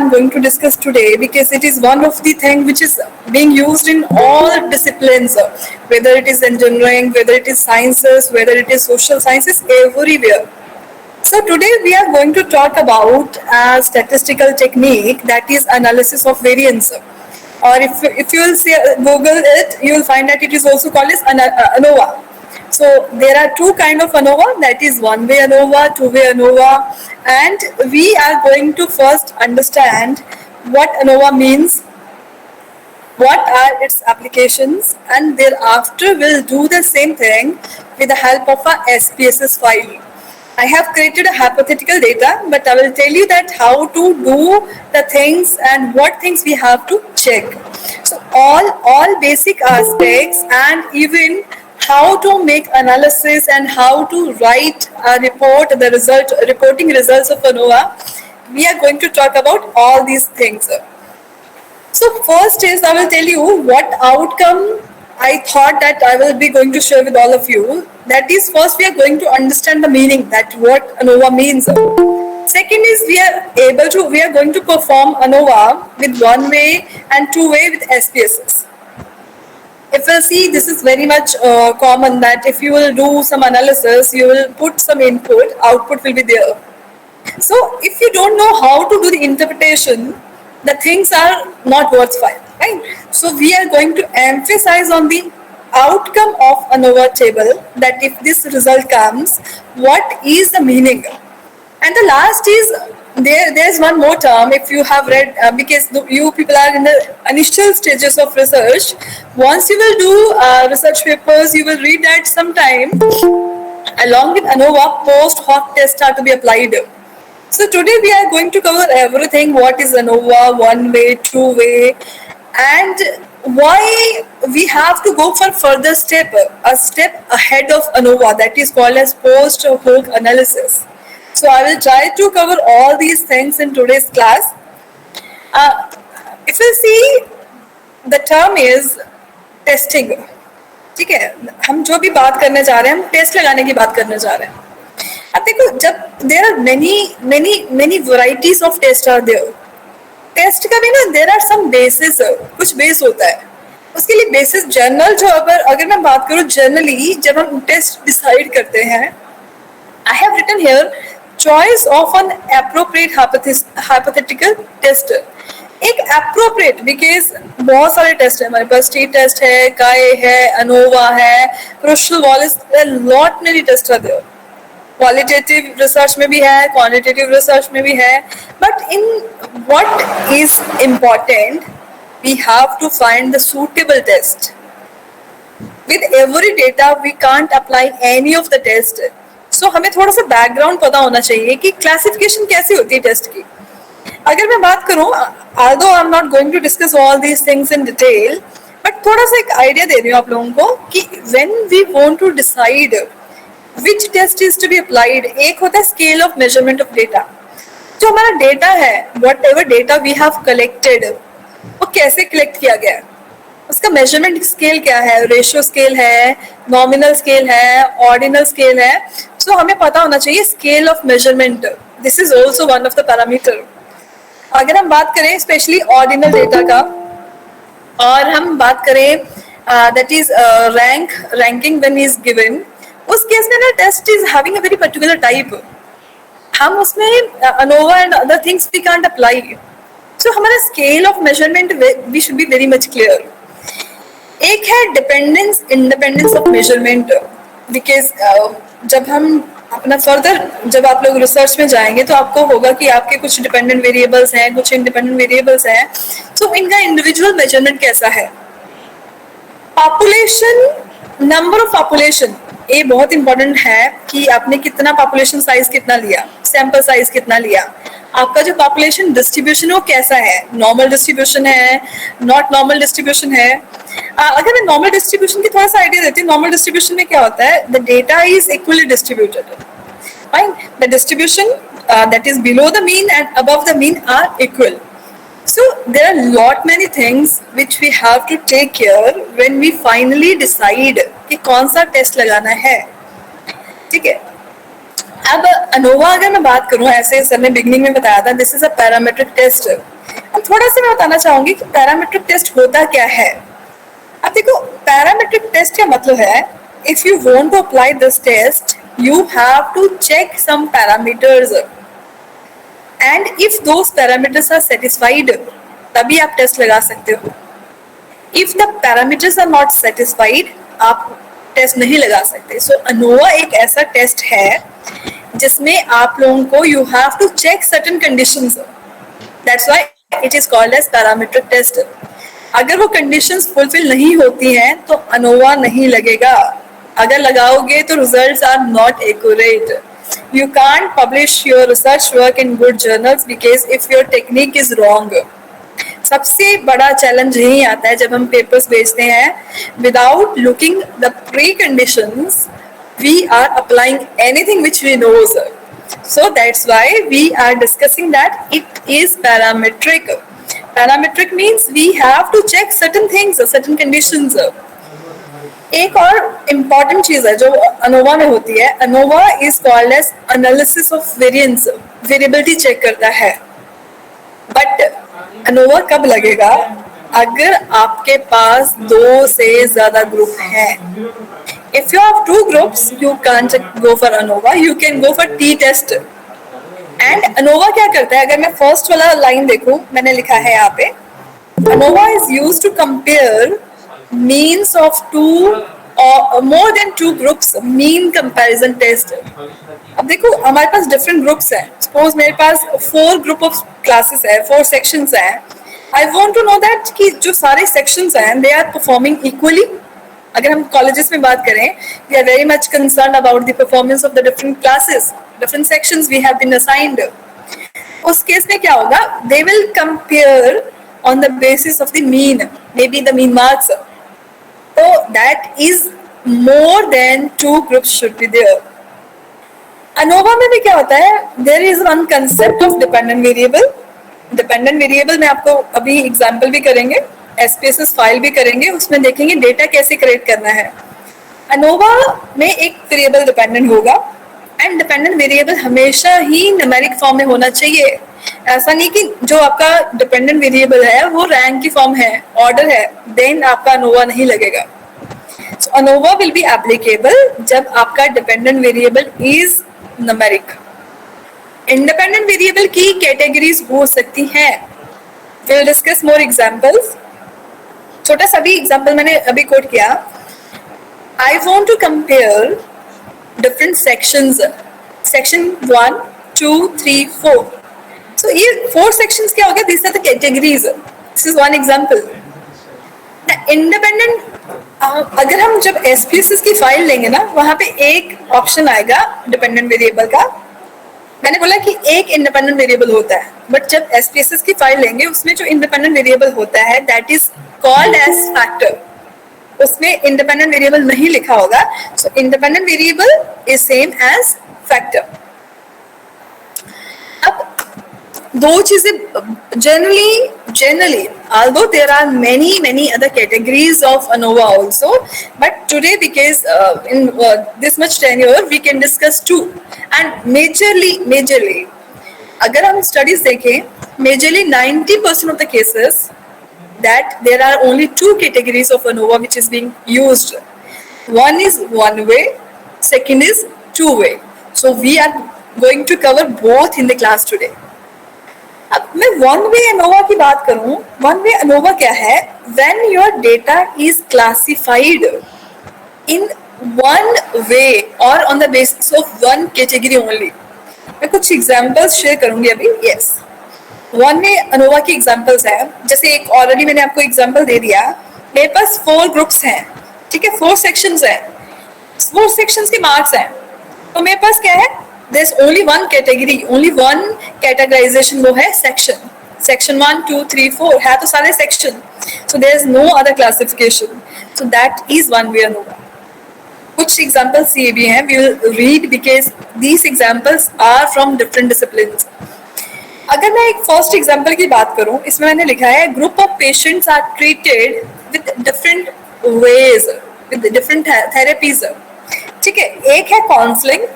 I'm going to discuss today because it is one of the things which is being used in all disciplines, whether it is engineering, whether it is sciences, whether it is social sciences, everywhere. So today we are going to talk about a statistical technique that is analysis of variance. Or if you will see, Google it, you will find that it is also called as ANOVA. So there are two kind of ANOVA, that is one-way ANOVA, two-way ANOVA, and we are going to first understand what ANOVA means, what are its applications, and thereafter we'll do the same thing with the help of a SPSS file. I have created a hypothetical data, but I will tell you that how to do the things and what things we have to check. So all basic aspects and even how to make analysis and how to write a report, reporting results of ANOVA, we are going to talk about all these things. So first is I will tell you what outcome I thought that I will be going to share with all of you. That is, first we are going to understand the meaning, that what ANOVA means. Second is we are going to perform ANOVA with one-way and two-way with SPSS. If we'll see, this is very much common that if you will do some analysis, you will put some input, output will be there. So if you don't know how to do the interpretation, the things are not worthwhile, right? So we are going to emphasize on the outcome of ANOVA table, that if this result comes, what is the meaning? And the last is, there's one more term, if you have read, because you people are in the initial stages of research, once you will do research papers, you will read that sometime, along with ANOVA, post hoc tests are to be applied. So today we are going to cover everything, what is ANOVA, one-way, two-way, and why we have to go for further step, a step ahead of ANOVA, that is called as post hoc analysis. So I will try to cover all these things in today's class. If you see, the term is testing. ठीक है, हम जो भी बात करने जा रहे हैं, हम टेस्ट लगाने की बात करने जा रहे हैं. अब देखो, जब there are many varieties of tests are there. Test का भी ना there are some basis, कुछ बेस होता है. उसके लिए बेसिस जनरल जो अगर मैं बात करूँ जनरली जब हम टेस्ट डिसाइड करते हैं, I have written here choice of an appropriate hypothetical test. एक appropriate, because बहुत सारे टेस्ट है हमारे पास, टी टेस्ट है, काई है, अनोवा है, Kruskal Wallis, lot many tests are there. Qualitative research में भी है, क्वांटिटेटिव रिसर्च में भी है, but in what is important, we have to find the suitable test. With every data we can't apply any of the test. So हमें थोड़ा सा background पता होना चाहिए कि क्लासिफिकेशन कैसी होती है टेस्ट की. अगर मैं बात करूं, although I'm not going to discuss all these things in detail, but थोड़ा सा एक आइडिया दे रही हूँ आप लोगों को कि when we want to decide which test is to be applied, एक होता है scale of measurement of data. जो हमारा डेटा है, whatever data we have collected, वो कैसे collect किया गया है, उसका measurement scale क्या है, ratio scale है, nominal scale है, ordinal scale है. So हमें पता होना चाहिए scale of measurement. This is also one of the parameter. अगर हम बात करें स्पेशली ऑर्डिनल डेटा का, और हम बात करें that is ranking when is given, उस केस में ना test is having a very particular type. हम उसमें ANOVA and other things we can't apply. So हमारा scale of measurement we should be very much clear. एक है dependence independence of measurement, because जब हम अपना फर्दर जब आप लोग रिसर्च में जाएंगे तो आपको होगा कि आपके कुछ डिपेंडेंट वेरिएबल्स हैं, कुछ इंडिपेंडेंट वेरिएबल्स हैं. सो इनका इंडिविजुअल मेजरमेंट कैसा है. पॉपुलेशन, नंबर ऑफ पॉपुलेशन, ये बहुत इंपॉर्टेंट है कि आपने कितना पॉपुलेशन साइज कितना लिया, सैंपल साइज कितना लिया, आपका जो पॉपुलेशन डिस्ट्रीब्यूशन है वो कैसा है, नॉर्मल डिस्ट्रीब्यूशन है, नॉट नॉर्मल डिस्ट्रीब्यूशन है. अगर मैं नॉर्मल डिस्ट्रीब्यूशन की थोड़ा सा आइडिया देती हूँ, नॉर्मल डिस्ट्रीब्यूशन में क्या होता है, the data is equally distributed. Fine, the distribution that is below the mean and above the mean are equal. So there are lot many things which we have to take care when we finally decide कि कौन सा test लगाना है. ठीक है, अब ANOVA अगर मैं बात करूं, ऐसे सर ने बिगनिंग में बताया था this is a parametric test. अब थोड़ा सा मैं बताना चाहूंगी कि पैरामेट्रिक टेस्ट होता क्या है। अब देखो, पैरामेट्रिक टेस्ट का मतलब है if you want to apply this test you have to check some parameters and if those parameters are satisfied तभी आप टेस्ट लगा सकते हो। If the parameters are not satisfied आप टेस्ट नहीं लगा सकते। सो अनोवा एक ऐसा टेस्ट है जिसमें आप लोगों को you have to check certain conditions, that's why it is called as parametric test. अगर वो कंडीशंस फुलफिल नहीं होती हैं तो अनोवा नहीं लगेगा। अगर लगाओगे तो results are not accurate. You can't publish your research work in good journals because if your technique is wrong. सबसे बड़ा चैलेंज यही आता है जब हम पेपर्स भेजते हैं without looking the pre conditions we are applying anything which we knows. So that's why we are discussing that it is parametric. Parametric means we have to check certain things, certain conditions. एक और important चीज है जो ANOVA में होती है, ANOVA is called as analysis of variance, variability check करता है। बट अनोवा कब लगेगा? अगर आपके पास 2 से ज्यादा ग्रुप हैं। If you have 2 groups you can't go for ANOVA, you can go for T test. And ANOVA क्या करता है, अगर मैं फर्स्ट वाला लाइन देखूं, मैंने लिखा है यहाँ पे, ANOVA is used to compare means of 2 or more than 2 groups, mean comparison test। अब देखो हमारे पास डिफरेंट ग्रुप्स हैं। सपोज मेरे पास 4 ग्रुप ऑफ क्लासेस है, 4 सेक्शंस हैं। I want to know that कि जो सारे सेक्शंस हैं दे आर परफॉर्मिंग इक्वली। अगर हम कॉलेजेस में बात करें, we are very much concern about the performance of the different classes, different sections we have been assigned. उस केस में क्या होगा, they will compare on the basis of the mean, maybe the mean marks. So that is more than 2 groups should be there. ANOVA में भी क्या होता है, there is one concept of dependent variable. Dependent variable में आपको अभी example भी करेंगे, SPSS फाइल भी करेंगे, उसमें देखेंगे डेटा कैसे क्रिएट करना है। ANOVA में एक वेरिएबल डिपेंडेंट होगा एंड डिपेंडेंट वेरिएबल हमेशा ही न्यूमेरिक फॉर्म में होना चाहिए। ऐसा नहीं कि जो आपका डिपेंडेंट वेरिएबल है वो रैंक की फॉर्म है, ऑर्डर है, देन आपका अनोवा नहीं लगेगा। So ANOVA will be applicable जब आपका dependent variable is numeric. Independent variable की कैटेगरीज हो सकती हैं। We will discuss more examples. छोटा सा भी एग्जांपल मैंने अभी कोट किया, I want to compare different sections, section 1, 2, 3, 4। So ये 4 sections क्या हो गया? These are the categories. This is one example. The independent, अगर हम जब SPSS की फाइल लेंगे ना, वहाँ पे एक ऑप्शन आएगा डिपेंडेंट वेरिएबल का। मैंने बोला कि एक इंडिपेंडेंट वेरिएबल होता है, बट जब SPSS की फाइल लेंगे उसमें जो इंडिपेंडेंट वेरिएबल होता है that is called age factor. उसमें इंडिपेंडेंट वेरिएबल नहीं लिखा होगा। सो independent variable is same age factor. अब 2 चीजें generally although there are many other categories of ANOVA also, but today because in this much tenure we can discuss 2 and majorly अगर हम studies देखें majorly 90% of the cases that there are only 2 categories of ANOVA which is being used. One is one way, second is two way. So we are going to cover both in the class today. अब मैं one way ANOVA की बात करूं, one way ANOVA क्या है? When your data is classified in one way or on the basis of one category only. मैं कुछ examples share करूंगी अभी। यस, वन वे अनोवा की एग्जांपल्स है, जैसे एक ऑलरेडी मैंने आपको एग्जांपल दे दिया। मेरे पास 4 ग्रुप्स हैं, ठीक है, 4 सेक्शंस हैं, 4 सेक्शंस के मार्क्स हैं। तो मेरे पास क्या है, there's only one category, only one categorization, वो है section 1, 2, 3, 4 है तो सारे section, so there's no other classification, so that is one way ANOVA। कुछ examples ये भी हैं, we will read because these examples are from different disciplines। अगर मैं एक फर्स्ट एग्जाम्पल की बात करूं, इसमें मैंने लिखा है group of patients are treated with different ways, with different therapies. ठीक है, एक है काउंसलिंग,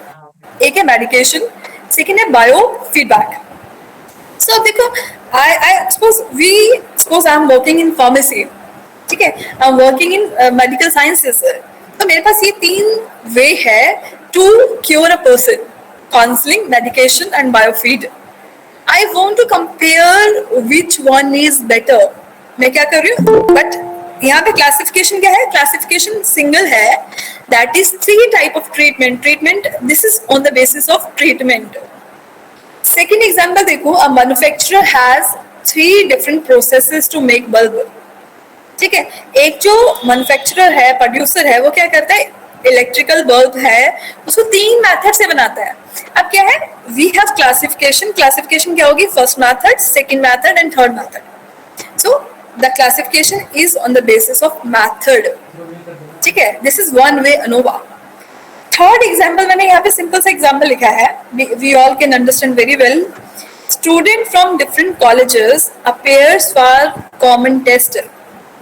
एक है मेडिकेशन, सेकेंड है बायो फीडबैक. सो अब देखो, I suppose I am working in pharmacy, ठीक है, I am working in medical sciences. तो मेरे पास ये 3 वे है to cure a person: counselling, medication and biofeed. I want to compare which one is better. मैं क्या कर रही हूँ, बट यहाँ पे क्लासिफिकेशन क्या है? क्लासिफिकेशन सिंगल है, that is 3 type of treatment. This is on the basis of treatment. Second example देखो, a manufacturer has 3 different processes to make bulb. ठीक है, एक जो मैन्युफैक्चरर है, प्रोड्यूसर है, वो क्या करता है, इलेक्ट्रिकल बल्ब है, उसको 3 मेथड से बनाता है. अब क्या है, वी हैव क्लासिफिकेशन. क्लासिफिकेशन क्या होगी? First method, second method and third method. So the classification is on the basis of method. ठीक है, this is one way ANOVA. Third example मैंने यहाँ पे सिंपल सा एग्जाम्पल लिखा है, we all can understand very well. Student from different colleges appears for common test.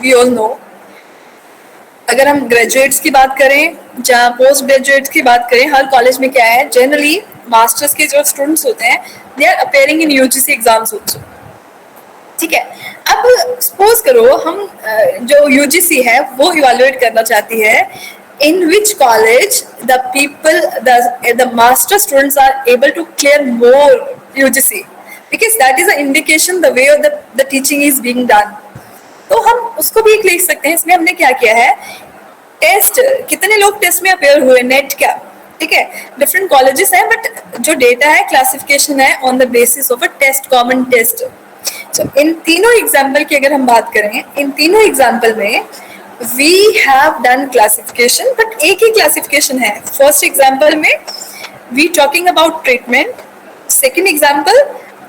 We all know, अगर हम ग्रेजुएट्स की बात करें, जहाँ पोस्ट ग्रेजुएट्स की बात करें, हर कॉलेज में क्या है, जनरली मास्टर्स के जो स्टूडेंट्स होते हैं, they are appearing in UGC exams also. ठीक है, अब सपोज करो हम जो यूजीसी है वो इवेलुएट करना चाहती है in which college the master students are able to clear more UGC, because that is an indication the way of the teaching is being done. तो हम उसको भी लिख सकते हैं. इसमें हमने क्या किया है, टेस्ट, कितने लोग टेस्ट में अपेयर हुए, नेट क्या. ठीक है, डिफरेंट कॉलेजेस हैं, बट जो डेटा है, क्लासिफिकेशन है on the basis of a test, common test. So इन तीनों एग्जाम्पल की अगर हम बात करें, इन तीनों एग्जाम्पल में we have done classification, but एक ही classification है. First example में we talking about treatment, second example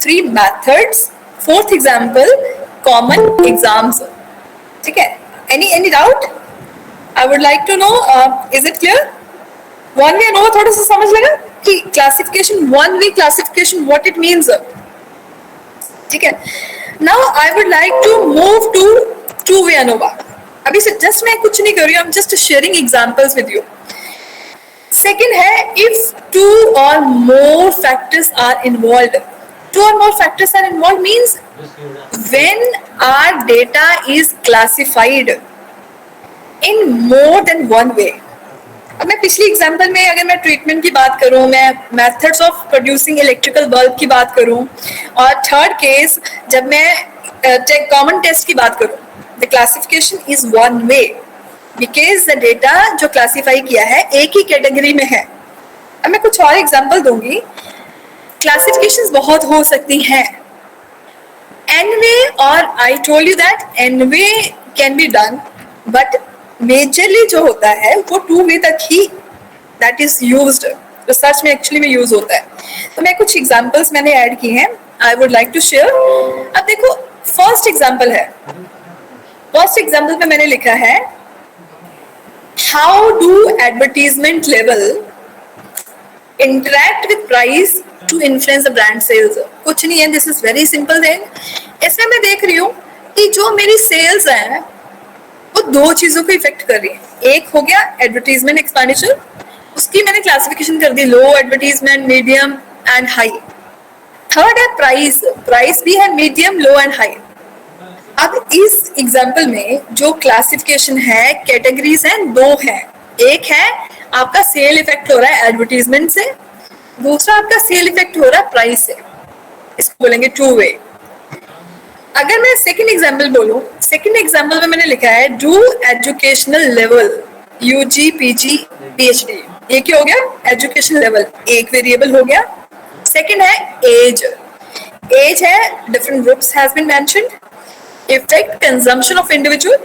3 methods, fourth example common exams. ठीक है, any doubt? I would like to know, is it clear? One way ANOVA थोड़ा सा समझ लगा कि classification, one way classification, what it means. ठीक है, now I would like to move to two way ANOVA. अभी से जस्ट मैं कुछ नहीं कर रही हूँ, I'm just sharing examples with you. Second है, if 2 or more factors are involved. 2 or more factors are involved means when our data is classified in more than one way. अब मैं पिछली एग्जाम्पल में अगर मैं ट्रीटमेंट की बात करूं, मैं methods of producing electrical bulb की बात करूं, और थर्ड केस जब मैं कॉमन टेस्ट की बात करूं, the classification is one way because the data जो क्लासीफाई किया है एक ही कैटेगरी में है. अब मैं कुछ और एग्जांपल दूंगी. क्लासिफिकेशंस बहुत हो सकती हैं. N way, और I told you that N way can be done, but majorly जो होता है वो 2 way तक ही that is used. रिसर्च में एक्चुअली में यूज होता है. तो मैं कुछ एग्जांपल्स मैंने ऐड की हैं, I would like to share. अब देखो, फर्स्ट एग्जांपल है, फर्स्ट एग्जाम्पल में मैंने लिखा है, how do advertisement level interact with price to influence the brand sales. कुछ नहीं है, this is very simple thing. इसमें मैं देख रही हूँ कि जो मेरी सेल्स हैं वो 2 चीजों को इफेक्ट कर रही है. एक हो गया एडवर्टीजमेंट एक्सपेंडिचर, उसकी मैंने क्लासिफिकेशन कर दी, low advertisement, medium and high. Third है प्राइस, प्राइस भी है मीडियम, लो एंड हाई. अब इस एग्जाम्पल में जो क्लासिफिकेशन है, कैटेगरीज हैं, 2 हैं. एक है आपका सेल इफेक्ट हो रहा है एडवर्टीजमेंट से, दूसरा आपका सेल इफेक्ट हो रहा है प्राइस से. इसको बोलेंगे 2 वे. अगर मैं सेकंड एग्जाम्पल बोलूं, सेकंड एग्जाम्पल में मैंने लिखा है do educational level, UG, PG, PhD. ये क्या हो गया? एजुकेशन लेवल, एक वेरिएबल हो गया. सेकंड है एज. एज है, different groups has been mentioned. Effect consumption of individual.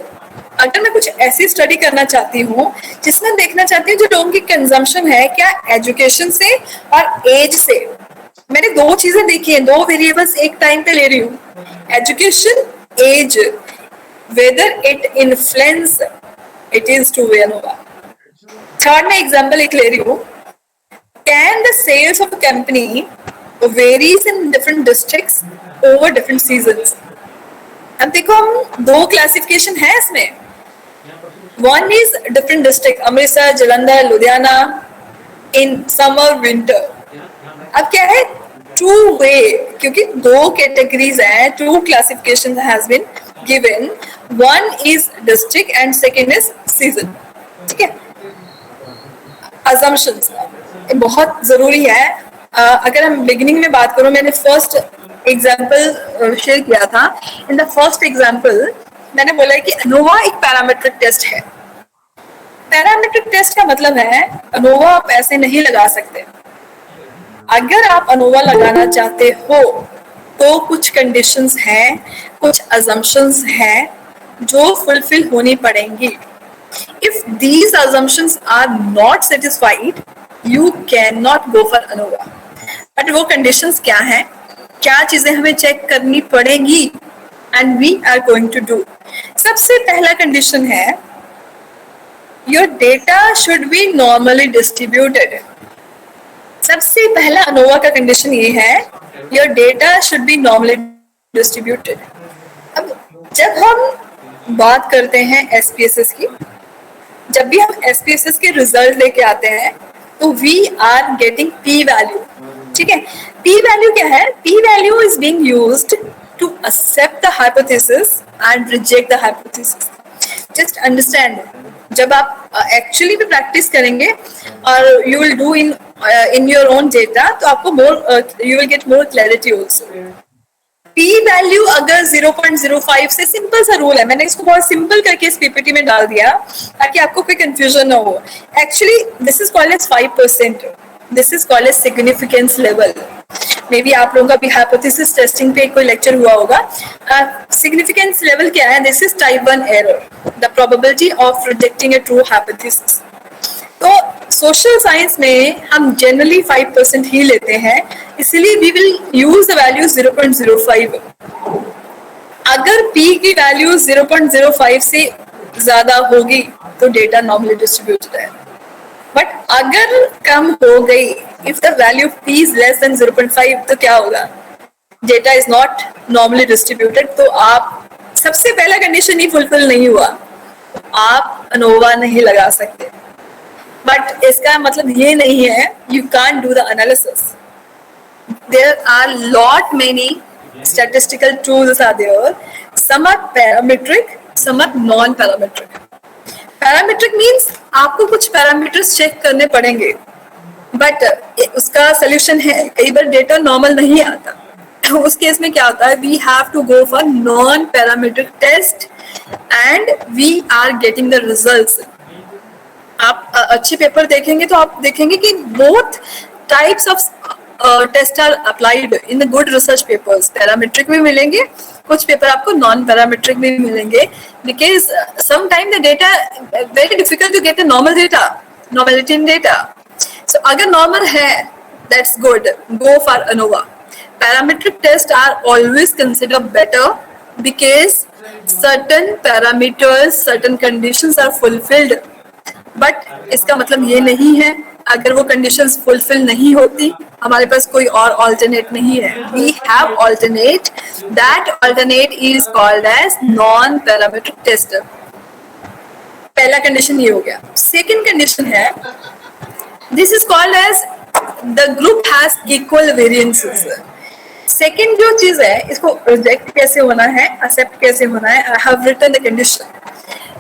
अगर मैं कुछ ऐसी स्टडी करना चाहती हूँ जिसमें देखना चाहती हूँ जो लोगों की कंजम्पशन है क्या एजुकेशन से और एज से. मैंने 2 चीजें देखी हैं, 2 वेरिएबल्स एक टाइम पे ले रही हूँ, education, age, whether it influence, it is 2 way ANOVA. Third में एग्जाम्पल एक ले रही हूँ, can the sales of company varies in different districts over different seasons. अब देखो, हम 2 क्लासिफिकेशन है इसमें. One is different district, Amritsar, Jalandhar, Ludhiana, in summer, winter. अब क्या है, टू वे, क्योंकि दो कैटेगरीज हैं, two classification has been given, one is district and second is season, ठीक है। अजम्पशंस बहुत जरूरी है। अगर हम बिगिनिंग में बात करूं, मैंने फर्स्ट एग्जांपल शेयर किया था। इन द फर्स्ट एग्जांपल मैंने बोला है कि अनोवा एक पैरामीट्रिक टेस्ट है। पैरामीट्रिक टेस्ट का मतलब है अनोवा आप ऐसे नहीं लगा सकते। अगर आप अनोवा लगाना चाहते हो तो कुछ कंडीशंस हैं, कुछ अजम्पशंस हैं जो फुलफिल होनी पड़ेंगी। If these assumptions are not satisfied, you cannot go for ANOVA. But वो conditions क्या हैं? क्या चीजें हमें चेक करनी पड़ेगी? And we are going to do. सबसे पहला condition है your data should be normally distributed. सबसे पहला ANOVA का condition ये है your data should be normally distributed. अब जब हम बात करते हैं SPSS की, जब भी हम SPSS के रिजल्ट लेके आते हैं तो we are getting P value, ठीक है। पी वैल्यू क्या है? P value is being used to accept the hypothesis and reject the hypothesis. Just understand, जब आप एक्चुअली भी प्रैक्टिस करेंगे और you will do in your own data, तो आपको you will get more clarity also. P value अगर 0.05 से, simple सा रूल है, मैंने इसको बहुत सिंपल करके इस पीपीटी में डाल दिया ताकि आपको कोई कंफ्यूजन ना हो। Actually this is called as 5%, this is called as significance level. May be आप लोगों का भी हाइपोथेसिस टेस्टिंग पे कोई लेक्चर हुआ होगा। सिग्निफिकेंस लेवल क्या है? This is type 1 error, the probability of rejecting a true hypothesis. तो सोशल साइंस में हम जनरली 5% ही लेते हैं, इसलिए we will use the value 0.05। अगर p की वैल्यू 0.05 से ज्यादा होगी तो डेटा नॉर्मली डिस्ट्रीब्यूटेड है। बट अगर कम हो गई, if the value p is less than 0.5, तो क्या होगा? Data is not normally distributed. तो आप सबसे पहला कंडीशन ही फुलफिल नहीं हुआ, आप अनोवा नहीं लगा सकते। बट इसका मतलब ये नहीं है you can't do the analysis. There are lot many statistical tools are there. Some are parametric, some are non-parametric. Parametric means आपको कुछ पैरामीटर्स चेक करने पड़ेंगे, बट उसका सोल्यूशन है कई बार डेटा नॉर्मल नहीं आता। उस केस में क्या होता है? We have to go for non parametric test and we are getting the results. आप अच्छे पेपर देखेंगे तो आप देखेंगे कि both types of test are applied in the good research papers. Parametric भी मिलेंगे, कुछ पेपर आपको नॉन पैरामीट्रिक भी मिलेंगे, because sometime the data very difficult to get the normal data, normality in data. So अगर नॉर्मल है that's good, go for ANOVA. Parametric test are always consider better because certain parameters, certain conditions are fulfilled. But इसका मतलब ये नहीं है अगर वो conditions fulfil नहीं होती हमारे पास कोई और ऑल्टरनेट नहीं है। We have alternate, that alternate is called as non parametric test. पहला कंडीशन ये हो गया। सेकंड कंडीशन है this is called as the group has equal variances. Second जो चीज है इसको रिजेक्ट कैसे होना है, एक्सेप्ट कैसे होना है, I have written the condition.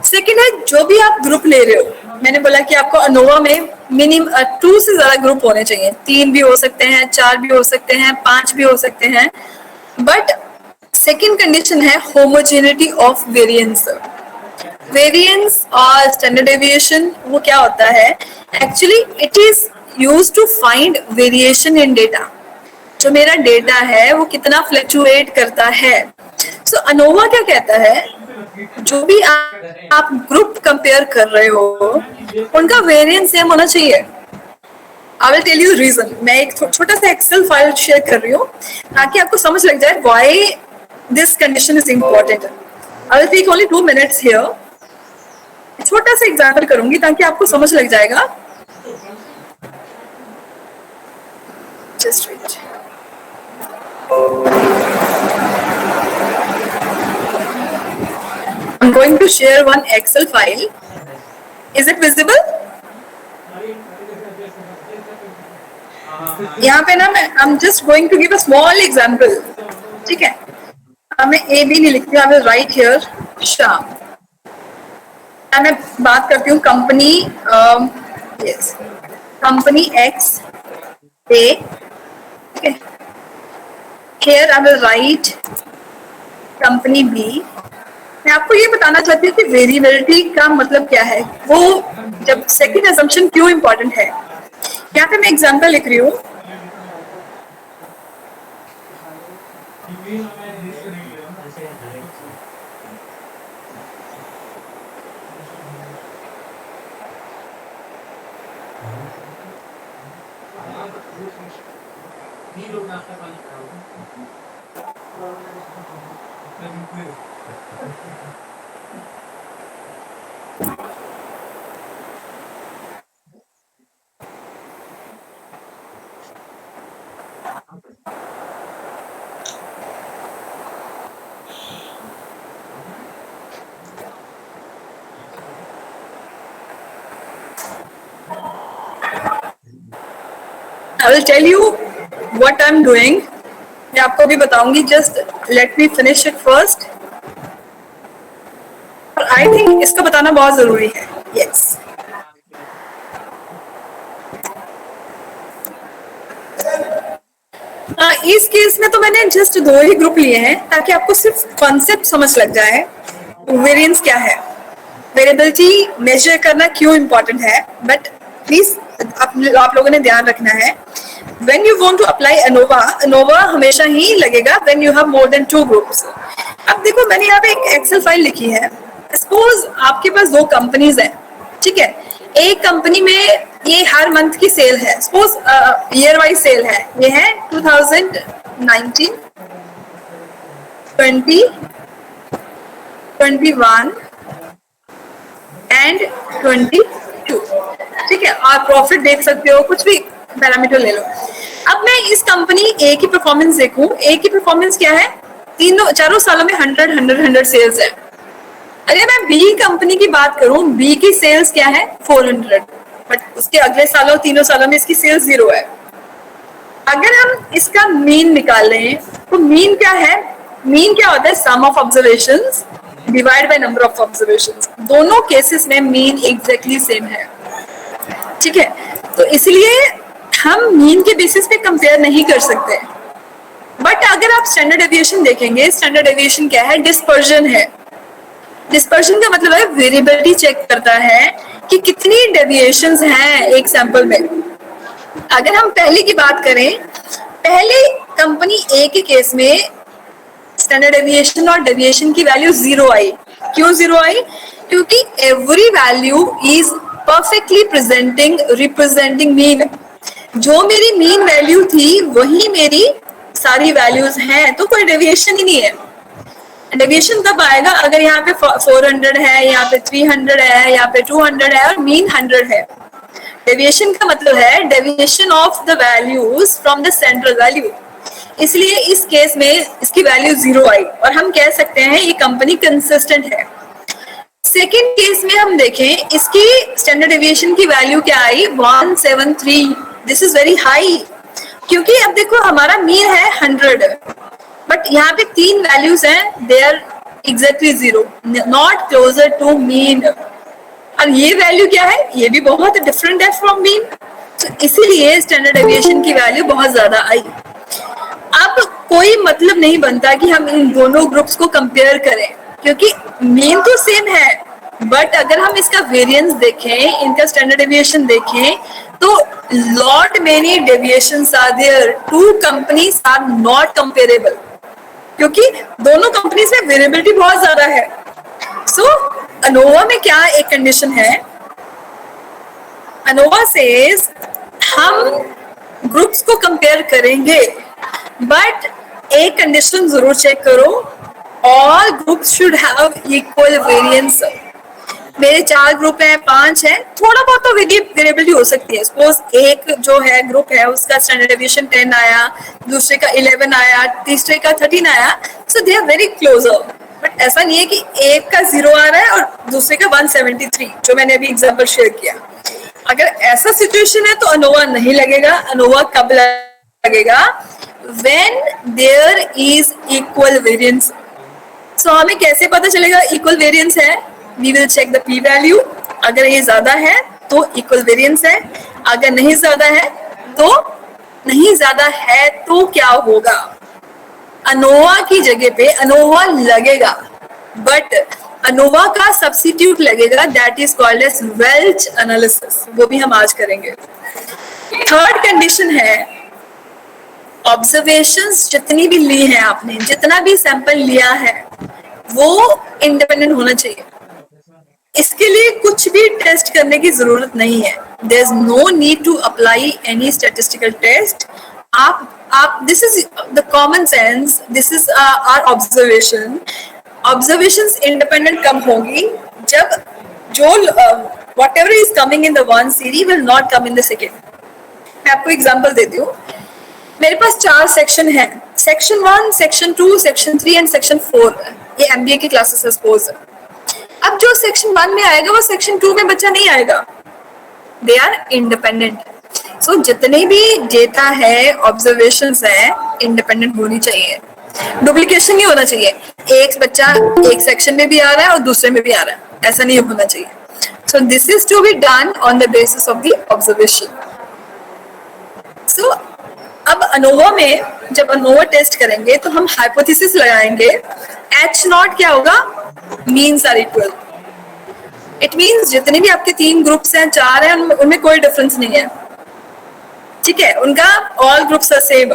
Second है जो भी आप ग्रुप ले रहे हो, मैंने बोला कि आपको अनोवा में मिनिमम 2 से ज्यादा ग्रुप होने चाहिए। 3 भी हो सकते हैं, 4 भी हो सकते हैं, 5 भी हो सकते हैं। बट सेकंड कंडीशन है होमोजेनिटी ऑफ वेरिएंस। वेरिएंस और स्टैंडर्ड डेविएशन वो क्या होता है? Actually it is used to find variation in data. जो मेरा डेटा है वो कितना फ्लक्चुएट करता है। सो अनोवा क्या कहता है? जो भी आप ग्रुप कंपेयर कर रहे हो उनका वेरिएंस सेम होना चाहिए। I will tell you reason. मैं एक छोटा सा एक्सेल फाइल शेयर कर रही हूँ ताकि आपको समझ लग जाए why this condition is important. I will take only 2 minutes here. छोटा सा एग्जांपल करूंगी ताकि आपको समझ लग जाएगा। Just wait. I'm going to share one Excel file. Is it visible? यहाँ पे ना मैं I am just going to give a small example, ठीक है। मैं ए बी नहीं लिखती, I will write here Shyam. मैं बात करती हूँ company, yes, company X A, ठीक है। Here I will write company B. मैं आपको ये बताना चाहती हूँ कि वेरिएबिलिटी का मतलब क्या है, वो जब सेकंड असम्पशन क्यों इंपॉर्टेंट है। यहाँ पे मैं एग्जांपल लिख रही हूँ, I will tell you what I am doing. मैं आपको भी बताऊंगी, just let me finish it first. और आई थिंक इसको बताना बहुत जरूरी है। यस, इस केस में तो मैंने जस्ट 2 ही ग्रुप लिए हैं ताकि आपको सिर्फ कॉन्सेप्ट समझ लग जाए। वेरिएंस क्या है, वेरिएबिलिटी मेजर करना क्यों इंपॉर्टेंट है, बट प्लीज आप लोगों ने ध्यान रखना है। When you want to apply ANOVA, ANOVA हमेशा ही लगेगा when you have more than 2 groups। अब देखो मैंने यहाँ पे एक एक्सेल फाइल लिखी है। सपोज आपके पास 2 कंपनीज हैं, ठीक है। एक कंपनी में ये हर मंथ की सेल है, सपोज ईयर वाइज सेल है, ये है 2019, 20, 21 एंड 22, ठीक है। और प्रॉफिट देख सकते हो, कुछ भी पैरामीटर ले लो। अब मैं इस कंपनी ए की परफॉर्मेंस देखूं, ए की परफॉर्मेंस क्या है, चारों सालों में 100 सेल्स है। अगर मैं बी कंपनी की बात करूं, बी की सेल्स क्या है 400, बट उसके अगले सालों, तीनों सालों में इसकी सेल्स 0 है। अगर हम इसका मीन निकालें तो मीन क्या है, मीन क्या होता है, sum of observations divide by number of observations. दोनों केसेस में मीन एग्जैक्टली सेम है, ठीक है। तो इसलिए हम मीन के बेसिस पे कंपेयर नहीं कर सकते। बट अगर आप स्टैंडर्ड डेविएशन देखेंगे, स्टैंडर्ड डेविएशन क्या है, डिस्पर्जन है। डिस्पर्जन का मतलब है वेरिएबिलिटी चेक करता है कि कितनी डेविएशंस हैं एक सैंपल में। अगर हम पहले की बात करें, पहले कंपनी ए के केस में स्टैंडर्ड डेविएशन और डेविएशन की वैल्यू 0 आई। क्यों 0 आई, क्योंकि every value is perfectly representing mean. जो मेरी मीन वैल्यू थी वही मेरी सारी वैल्यूज हैं, तो कोई डेविएशन ही नहीं है। डेविएशन तब आएगा अगर यहाँ पे 400 है, यहाँ पे 300 है, यहाँ पे 200 है और मीन 100 है। डेविएशन का मतलब है deviation of the values from the central value. इसलिए इस केस में इसकी वैल्यू 0 आई और हम कह सकते हैं ये कंपनी कंसिस्टेंट है। सेकेंड केस में हम देखें, इसकी स्टैंडर्ड डेविएशन की वैल्यू क्या आई, 173। दिस इज वेरी हाई, क्योंकि अब देखो हमारा मीन है 100, बट यहाँ पे 3 वैल्यूज हैं, they are exactly 0, not closer to mean. और ये वैल्यू क्या है, ये भी बहुत डिफरेंट है फ्रॉम मीन, तो इसीलिए स्टैंडर्ड डेविएशन की वैल्यू बहुत ज्यादा आई। अब कोई मतलब नहीं बनता कि हम इन दोनों ग्रुप्स को कंपेयर करें, क्योंकि मीन तो सेम है, बट अगर हम इसका वेरिएंस देखें, इनका स्टैंडर्ड डेविएशन देखें, तो lot many deviations are there, 2 companies are not comparable, क्योंकि दोनों कंपनीज में वेरिएबिलिटी बहुत ज्यादा है। सो अनोवा में क्या एक कंडीशन है, अनोवा सेज हम ग्रुप्स को कंपेयर करेंगे, बट एक कंडीशन जरूर चेक करो, all groups should have equal variance. मेरे 4 ग्रुप हैं, 5 हैं, थोड़ा बहुत तो वेरिएबिलिटी हो सकती है। सपोज एक जो है ग्रुप है उसका स्टैंडर्ड डेविएशन 10 आया, दूसरे का 11 आया, तीसरे का 13 आया, so they are very closer. But ऐसा नहीं है कि एक का 0 आ रहा है और दूसरे का 173, जो मैंने अभी एग्जांपल शेयर किया। अगर ऐसा सिचुएशन है तो अनोवा नहीं लगेगा। अनोवा कब लगेगा? When there is equal variance. So हमें कैसे पता चलेगा इक्वल वेरिएंस है? We will check the p value. अगर ये ज्यादा है तो इक्वल वेरिएंस है, अगर नहीं ज्यादा है तो नहीं ज्यादा है। तो क्या होगा? अनोवा की जगह पे अनोवा लगेगा, बट अनोवा का सब्स्टिट्यूट लगेगा, that is called as Welch analysis. वो भी हम आज करेंगे। थर्ड कंडीशन है, ऑब्जर्वेशंस जितनी भी ली है आपने, जितना भी सैंपल लिया है वो इंडिपेंडेंट होना चाहिए। इसके लिए कुछ भी टेस्ट करने की जरूरत नहीं है। There is no need to apply any statistical test. आप this is the common sense, this is our observation. Observations independent कब होंगी? जब जो whatever is coming in the one series will not come in the second. मैं आपको example देती हूँ। मेरे पास 4 सेक्शन है, section 1, section 2, section 3 and section 4। ये एमबीए की क्लासेस है सपोज। अब जो सेक्शन 1 में आएगा वो सेक्शन 2 में बच्चा नहीं आएगा। They are independent. सो जितने भी डेटा है, ऑब्जर्वेशंस है, इंडिपेंडेंट होनी चाहिए। डुप्लीकेशन नहीं होना चाहिए। एक बच्चा एक सेक्शन में भी आ रहा है और दूसरे में भी आ रहा है, ऐसा नहीं होना चाहिए। So this is to be done on the basis of the observation. So अब अनोवा में जब अनोवा टेस्ट करेंगे तो हम हाइपोथेसिस लगाएंगे। H0 क्या होगा? Means are equal. It means जितने भी आपके 3 ग्रुप्स हैं, 4 हैं, उनमें कोई डिफरेंस नहीं है, ठीक है? उनका ऑल ग्रुप्स आर सेम।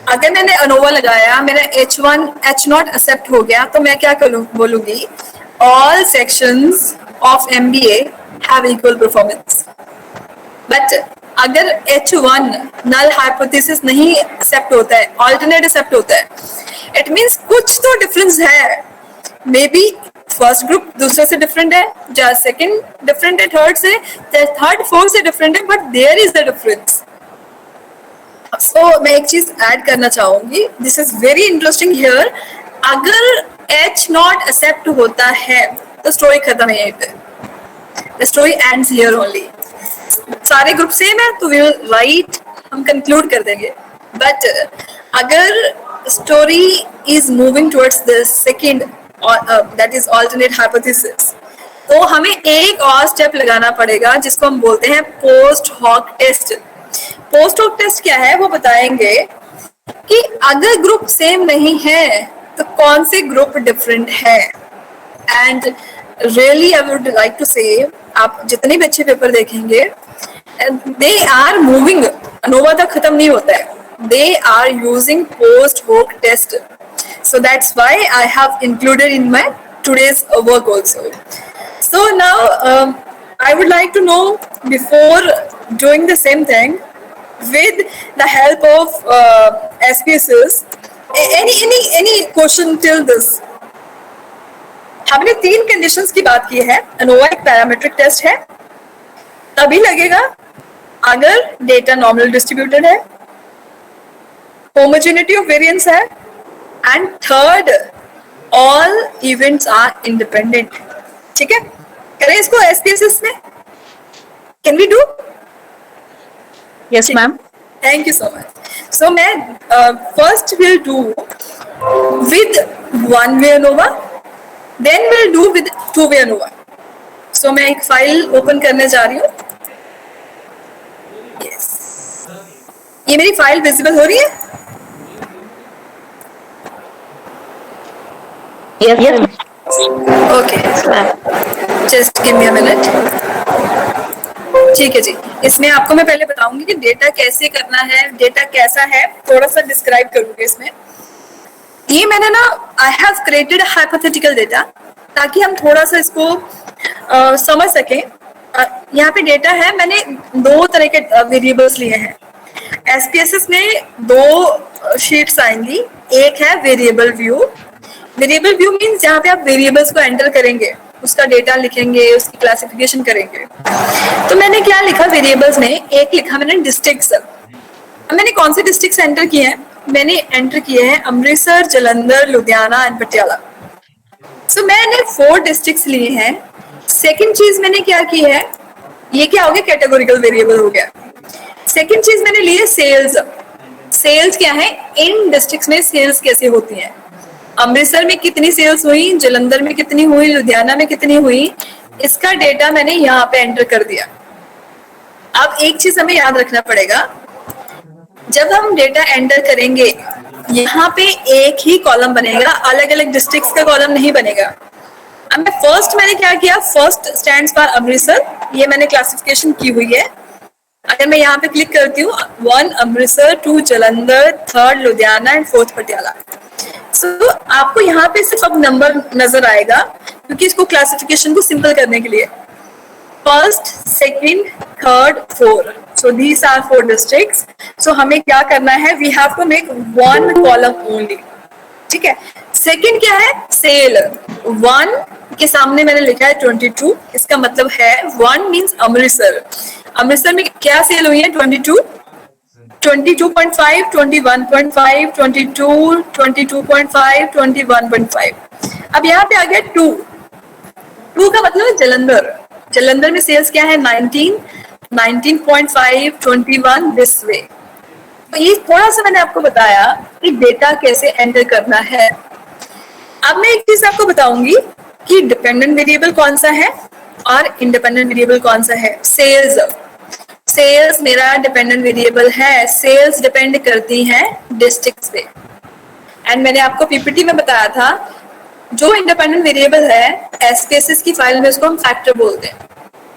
अगर मैंने अनोवा लगाया, मेरा H1 H0 एक्सेप्ट हो गया, तो मैं क्या करूँ? बोलूंगी all sections of MBA have equal performance. But अगर H1 नल हाइपोथेसिस नहीं एक्सेप्ट होता है, ऑल्टरनेट एक्सेप्ट होता है, इट मींस कुछ तो डिफरेंस है। मे बी फर्स्ट ग्रुप दूसरे से डिफरेंट है, या सेकंड डिफरेंट है थर्ड से, थर्ड फोर्थ से डिफरेंट है, but there is the difference. So मैं एक चीज ऐड करना चाहूंगी, this is very interesting here. अगर H0 एक्सेप्ट होता है तो स्टोरी खत्म है यहीं पे। The story ends here only. सारे ग्रुप सेम है तो वी विल राइट, हम कंक्लूड कर देंगे। बट अगर story is moving towards the second, that is alternate hypothesis, तो हमें एक और स्टेप लगाना पड़ेगा जिसको हम बोलते हैं post hoc test. Post hoc test क्या है वो बताएंगे कि अगर ग्रुप सेम नहीं है तो कौन से ग्रुप डिफरेंट है। And really I would like to say, आप जितने भी अच्छे पेपर देखेंगे, दे आर मूविंग, अनोवा तक खत्म नहीं होता है, they are using post hoc test. So that's why I have included in my today's work also. So now I would like to know, before doing the same thing, with the help of SPSS, any question till this? हमने 3 conditions की बात की है। ANOVA एक parametric test है, तभी लगेगा अगर डेटा नॉर्मल डिस्ट्रीब्यूटेड है, होमोजेनिटी ऑफ वेरिएंस है, and third all events are independent. ठीक है, करें इसको SPSS में? Can we do? Yes ma'am. Thank you so much. So मैं first will do with one way ANOVA, then will do with 2 way ANOVA. So मैं एक file open करने जा रही हूँ। yes. ये मेरी फाइल विजिबल हो रही है? Yes okay, just give me a minute. ठीक है जी, इसमें आपको मैं पहले बताऊंगी कि डेटा कैसे करना है, डेटा कैसा है, थोड़ा सा डिस्क्राइब करूंगी इसमें। ये मैंने ना, I have created hypothetical data ताकि हम थोड़ा सा इसको समझ सकें। यहाँ पे डेटा है, मैंने 2 तरह के वेरिएबल्स लिए हैं। SPSS में 2 शीट्स आएंगी, एक है variable view. Variable view means जहाँ पे आप वेरिएबल्स को एंटर करेंगे, उसका डेटा लिखेंगे, उसकी क्लासिफिकेशन करेंगे। तो मैंने क्या लिखा वेरिएबल्स में, एक लिखा मैंने डिस्ट्रिक्ट्स। अब मैंने कौन से डिस्ट्रिक्ट्स एंटर किए हैं? मैंने एंटर किए हैं अमृतसर, जलंधर, लुधियाना एंड पटियाला। सो मैंने 4 डिस्ट्रिक्ट्स लिए हैं। सेकंड चीज मैंने क्या की है, ये क्या हो गया, कैटेगोरिकल वेरिएबल हो गया। सेकेंड चीज मैंने ली है सेल्स। सेल्स क्या है, इन डिस्ट्रिक्ट्स में सेल्स कैसे होती है, अमृतसर में कितनी सेल्स हुई, जलंधर में कितनी हुई, लुधियाना में कितनी हुई, इसका डेटा मैंने यहाँ पे एंटर कर दिया। अब एक चीज हमें याद रखना पड़ेगा, जब हम डेटा एंटर करेंगे यहाँ पे एक ही कॉलम बनेगा, अलग अलग डिस्ट्रिक्ट्स का कॉलम नहीं बनेगा। अब मैंने क्या किया, फर्स्ट स्टैंड्स फॉर अमृतसर, ये मैंने क्लासिफिकेशन की हुई है। अगर मैं यहाँ पे क्लिक करती हूँ 1 Amritsar, 2 Jalandhar, 3rd Ludhiana and 4th Patiala. So आपको यहाँ पे सिर्फ अब नंबर नजर आएगा, क्योंकि इसको क्लासिफिकेशन को सिंपल करने के लिए 1st, 2nd, 3rd, 4th, so these are 4 districts। so हमें क्या करना है, we have to make 1 column only, ठीक है। सेकंड क्या है, सेल। 1 के सामने मैंने लिखा है 22, इसका मतलब है 1 मींस अमृतसर। अमृतसर में क्या सेल हुई है, 22, 22.5, 21.5, 22, 22.5, 21.5। अब यहाँ पे आ गया 2 का मतलब है जलंधर। जलंधर में सेल्स क्या है, 19, 19.5, 21 दिस वे। तो ये थोड़ा सा मैंने आपको बताया कि डेटा कैसे एंटर करना है। अब मैं एक चीज आपको बताऊंगी कि डिपेंडेंट वेरिएबल कौन सा है और इंडिपेंडेंट वेरिएबल कौन सा है। सेल्स मेरा डिपेंडेंट वेरिएबल है, सेल्स डिपेंड करती हैं डिस्ट्रिक्ट्स पे। एंड मैंने आपको पीपीटी में बताया था, जो इंडिपेंडेंट वेरिएबल है एसपीएसएस की फाइल में उसको हम फैक्टर बोलते हैं,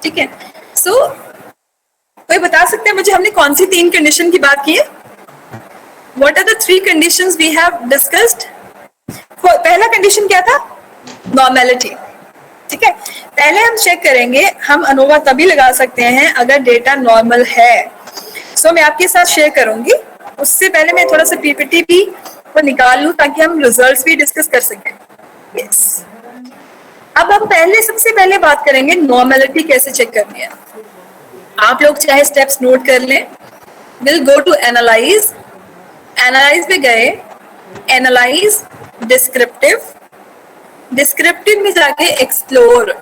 ठीक है। सो कोई बता सकते हैं मुझे, हमने कौन सी 3 कंडीशन की बात की है? What are the 3 conditions we have discussed? पहला कंडीशन क्या था, नॉर्मेलिटी, ठीक है। पहले हम चेक करेंगे, हम अनोवा तभी लगा सकते हैं अगर डेटा नॉर्मल है। सो मैं आपके साथ शेयर करूंगी, उससे पहले मैं थोड़ा सा पीपीटी भी को निकाल लूं ताकि हम रिजल्ट्स भी डिस्कस कर सकें। यस, अब हम सबसे पहले बात करेंगे नॉर्मेलिटी कैसे चेक करनी है। आप लोग चाहे स्टेप्स नोट कर लें। Will go to analyze, analyze पे गए, एनालाइज डिस्क्रिप्टिव, डिस्क्रिप्टिव में जाके एक्सप्लोर,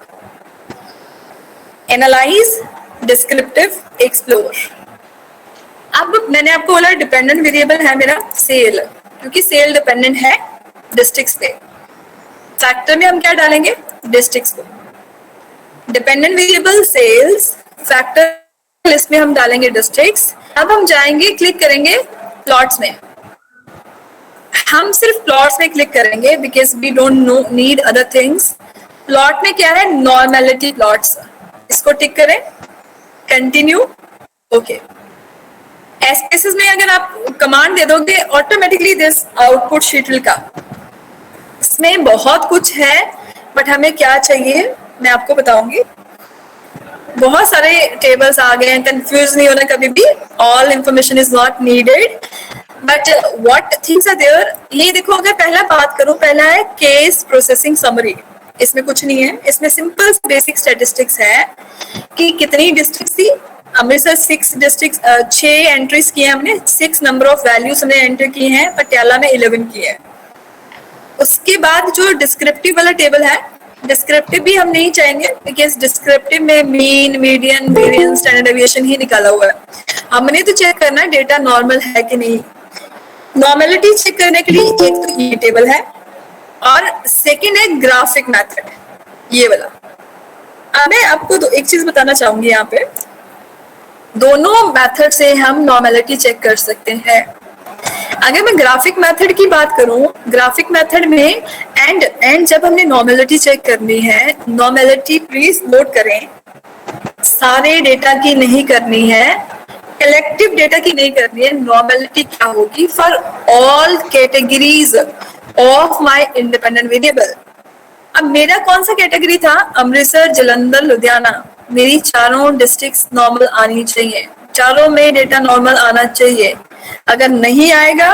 एनालाइज डिस्क्रिप्टिव एक्सप्लोर। अब मैंने आपको बोला डिपेंडेंट वेरिएबल है मेरा सेल, क्योंकि सेल डिपेंडेंट है डिस्ट्रिक्ट्स पे। फैक्टर में हम क्या डालेंगे, डिस्ट्रिक्ट्स को। Dependent variable sales, factor list में हम डालेंगे डिस्ट्रिक्ट्स। अब हम जाएंगे, क्लिक करेंगे प्लॉट्स में, हम सिर्फ प्लॉट्स में क्लिक करेंगे because we don't need other things. Plot में क्या है, नॉर्मेलिटी प्लॉट्स, इसको टिक करें, कंटिन्यू, ओके। एसपीएसएस में अगर आप कमांड दे दोगे automatically this output sheet will come. इसमें बहुत कुछ है, बट हमें क्या चाहिए मैं आपको बताऊंगी। बहुत सारे टेबल्स आ गए हैं, कंफ्यूज नहीं होना कभी भी, all information is not needed, but what things are there. ये देखो, अगर पहला बात करूं, पहला है केस प्रोसेसिंग समरी। इसमें कुछ नहीं है, इसमें सिंपल बेसिक स्टैटिस्टिक्स है कि कितनी डिस्ट्रिक्ट थी। अमृतसर 6 डिस्ट्रिक्ट, 6 एंट्रीज किए हमने, 6 नंबर ऑफ वैल्यूज हमने एंटर किए हैं, पटियाला में 11 किए हैं। उसके बाद जो डिस्क्रिप्टिव वाला टेबल है, डिस्क्रिप्टिव भी हम नहीं चाहेंगे बिकॉज डिस्क्रिप्टिव में mean, median, variance, standard deviation ही निकाला हुआ है। हमने तो चेक करना है डेटा नॉर्मल है कि नहीं। नॉर्मेलिटी चेक करने के लिए एक तो ये टेबल है और सेकंड है ग्राफिक मेथड, ये वाला। अब मैं आपको एक चीज बताना चाहूंगी, यहाँ पे दोनों मेथड से हम नॉर्मेलिटी चेक कर सकते हैं। अगर मैं ग्राफिक मेथड की बात करूं, ग्राफिक मेथड में एंड जब हमने नॉर्मेलिटी चेक करनी है, नॉर्मेलिटी प्लीज नोट करें, सारे डेटा की नहीं करनी है, कलेक्टिव डेटा की नहीं करनी है। नॉर्मेलिटी क्या होगी, for all categories of my independent variable. अब मेरा कौन सा कैटेगरी था, अमृतसर, जलंधर, लुधियाना। मेरी चारों डिस्ट्रिक्ट्स नॉर्मल आनी चाहिए, चारों में डेटा नॉर्मल आना चाहिए। अगर नहीं आएगा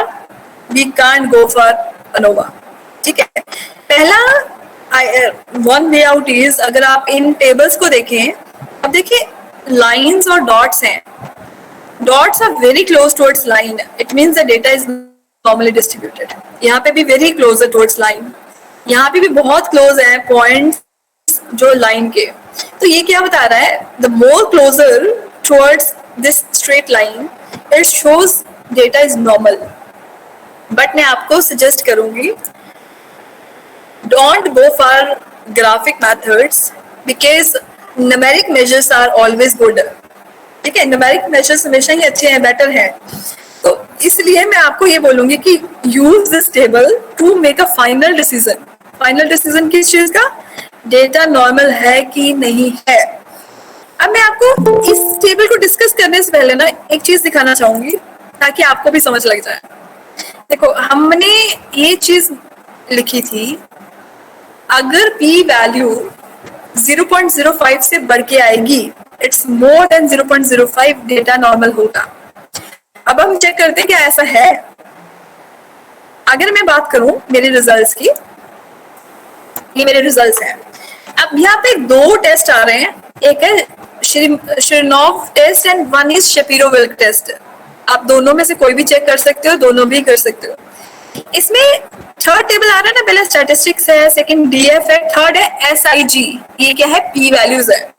we can't go for ANOVA, ठीक है। पहला वन वे आउट इज, अगर आप इन टेबल्स को देखें, अब देखिए लाइंस और डॉट्स हैं, dots are very close towards line, it means the data is normally distributed. यहाँ पे भी वेरी क्लोज टुवर्ड्स लाइन, यहाँ पे भी बहुत क्लोज है पॉइंट्स जो लाइन के। तो ये क्या बता रहा है, the more closer towards this straight line it shows data is normal. But मैं आपको सजेस्ट करूंगी, don't go for graphic methods because numeric measures are always good. ठीक है, न्यूमेरिक मेजर्स हमेशा ही अच्छे हैं, बेटर हैं। तो इसलिए मैं आपको ये बोलूंगी कि use this table to make a final decision. Final decision किस चीज का, डेटा नॉर्मल है कि नहीं है। अब मैं आपको इस टेबल को डिस्कस करने से पहले ना एक चीज दिखाना चाहूंगी ताकि आपको भी समझ लग जाए। देखो, हमने ये चीज लिखी थी, अगर p वैल्यू 0.05 से बढ़ के आएगी, it's more than 0.05, data normal होगा। अब हम चेक करते हैं क्या ऐसा है। अगर मैं बात करूं मेरे रिजल्ट्स की, ये मेरे रिजल्ट्स हैं। अब यहाँ पे दो टेस्ट आ रहे हैं, एक है Smirnov test and one is Shapiro Wilk test. आप दोनों में से कोई भी चेक कर सकते हो, दोनों भी कर सकते हो। इसमें थर्ड टेबल आ रहा है ना, पहले स्टैटिस्टिक्स है, सेकंड डीएफ है, थर्ड है एसआईजी। ये क्या है, पी वैल्यूज है।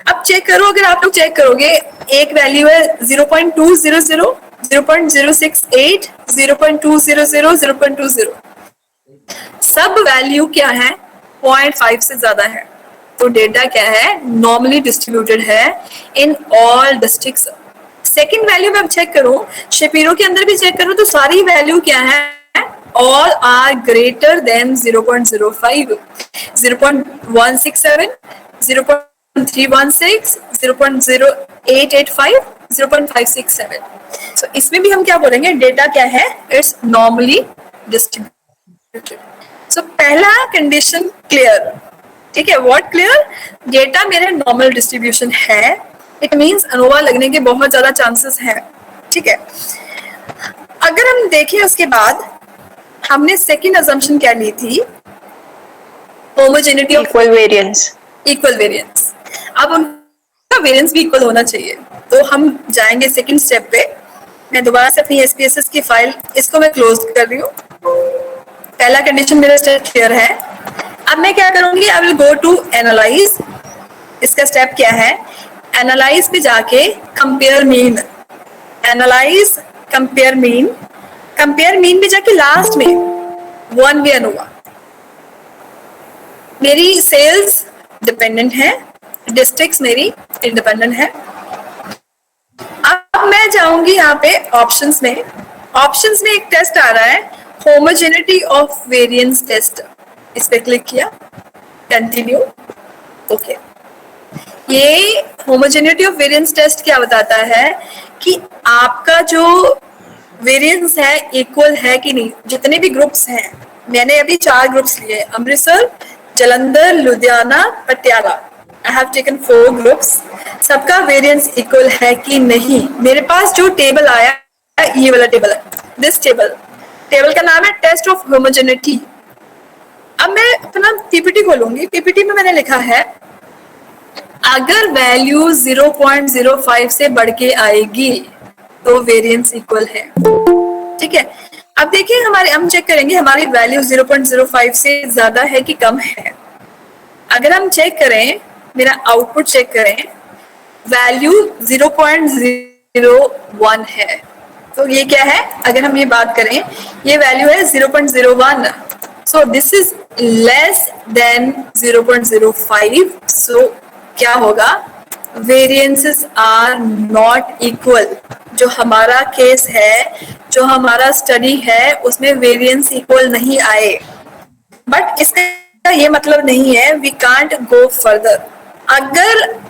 अब चेक करो, अगर आप लोग चेक करोगे, एक वैल्यू है 0.200, 0.068, 0.200, 0.20। सब वैल्यू क्या है, 0.5 से ज्यादा है। तो डेटा क्या है, नॉर्मली डिस्ट्रीब्यूटेड है in all districts. Second value में अब चेक करूं, शेपिरो के अंदर भी चेक करूं, तो सारी वैल्यू क्या है, ऑल आर ग्रेटर देन 0.05, 0.167, 0.316, 0.0885, 0.567। सो इसमें भी हम क्या बोलेंगे, डेटा क्या है, इट्स नॉर्मली डिस्ट्रीब्यूटेड। सो पहला कंडीशन क्लियर, ठीक है, व्हाट क्लियर, डेटा मेरे नॉर्मल डिस्ट्रीब्यूशन है, इट मींस अनोवा लगने के बहुत ज्यादा चांसेस हैं। ठीक है, अगर हम देखें उसके बाद हमने सेकंड अजम्पशन क्या ली थी, homogeneity of equal variance. Equal variance. अब उनका वेरिएंस भी इक्वल होना चाहिए। तो हम जाएंगे सेकंड स्टेप पे। मैं दोबारा से अपनी एसपीएसएस की फाइल इसको मैं क्लोज कर रही हूँ। पहला कंडीशन मेरा स्टेप क्लियर है। अब मैं क्या करूंगी, I will go to analyze. इसका स्टेप क्या है, एनालाइज पे जाके compare mean, analyze compare mean, compare mean पे जाके लास्ट में वन वे अनोवा। मेरी सेल्स डिपेंडेंट है, डिस्ट्रिक्ट्स मेरी इंडिपेंडेंट है। अब मैं जाऊंगी यहाँ पे ऑप्शंस में। ऑप्शंस में एक टेस्ट आ रहा है, होमोजेनिटी ऑफ वेरिएंस टेस्ट। इस पे क्लिक किया, कंटिन्यू, ओके। ये होमोजेनिटी ऑफ वेरिएंस टेस्ट क्या बताता है कि आपका जो वेरिएंस है इक्वल है कि नहीं। जितने भी ग्रुप्स हैं, मैंने अभी 4 ग्रुप्स लिए, Amritsar, Jalandhar, Ludhiana, Patiala. I have taken 4 groups. सबका वेरिएंस इक्वल है कि नहीं। मेरे पास जो टेबल आया ये वाला टेबल है, दिस टेबल। टेबल का नाम है टेस्ट ऑफ होमोजेनिटी। अब मैं अपना पीपीटी खोलूंगी। पीपीटी में मैंने लिखा है, अगर वैल्यू 0.05 से बढ़ के आएगी तो वेरिएंस इक्वल है। ठीक है, अब देखिए हमारे, हम चेक करेंगे हमारी वैल्यू 0.05 से ज्यादा है कि कम है। अगर हम चेक करें, मेरा आउटपुट चेक करें, वैल्यू 0.01 है। तो ये क्या है, अगर हम ये बात करें, ये वैल्यू है 0.01। सो दिस इज लेस देन 0.05। सो क्या होगा, वेरिएंसेस आर नॉट इक्वल। जो हमारा केस है, जो हमारा स्टडी है, उसमें वेरिएंस इक्वल नहीं आए। बट इसका ये मतलब नहीं है वी कांट गो फर्दर। अगर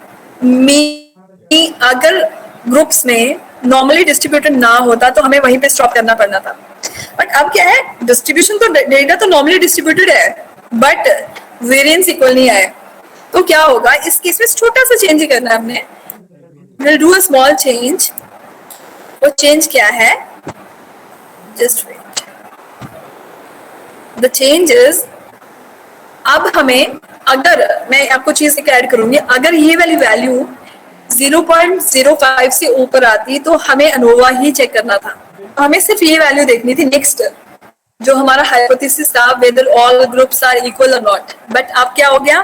ग्रुप्स में नॉर्मली डिस्ट्रीब्यूटेड ना होता तो हमें वहीं पे स्टॉप करना पड़ना था। बट अब क्या है, डिस्ट्रीब्यूशन तो, डेटा तो नॉर्मली डिस्ट्रीब्यूटेड है, बट वेरिएंस इक्वल नहीं आए। तो क्या होगा, इस केस में छोटा सा चेंज ही करना है हमने। Will do a small change. वो चेंज क्या है, just wait. The change is, अब हमें, अगर मैं आपको चीज एक ऐड करूंगी, अगर ये वाली वैल्यू 0.05 से ऊपर आती तो हमें अनोवा ही चेक करना था। हमें सिर्फ ये वैल्यू देखनी थी। नेक्स्ट जो हमारा हाइपोथेसिस था whether all groups are equal और नॉट, बट अब क्या हो गया,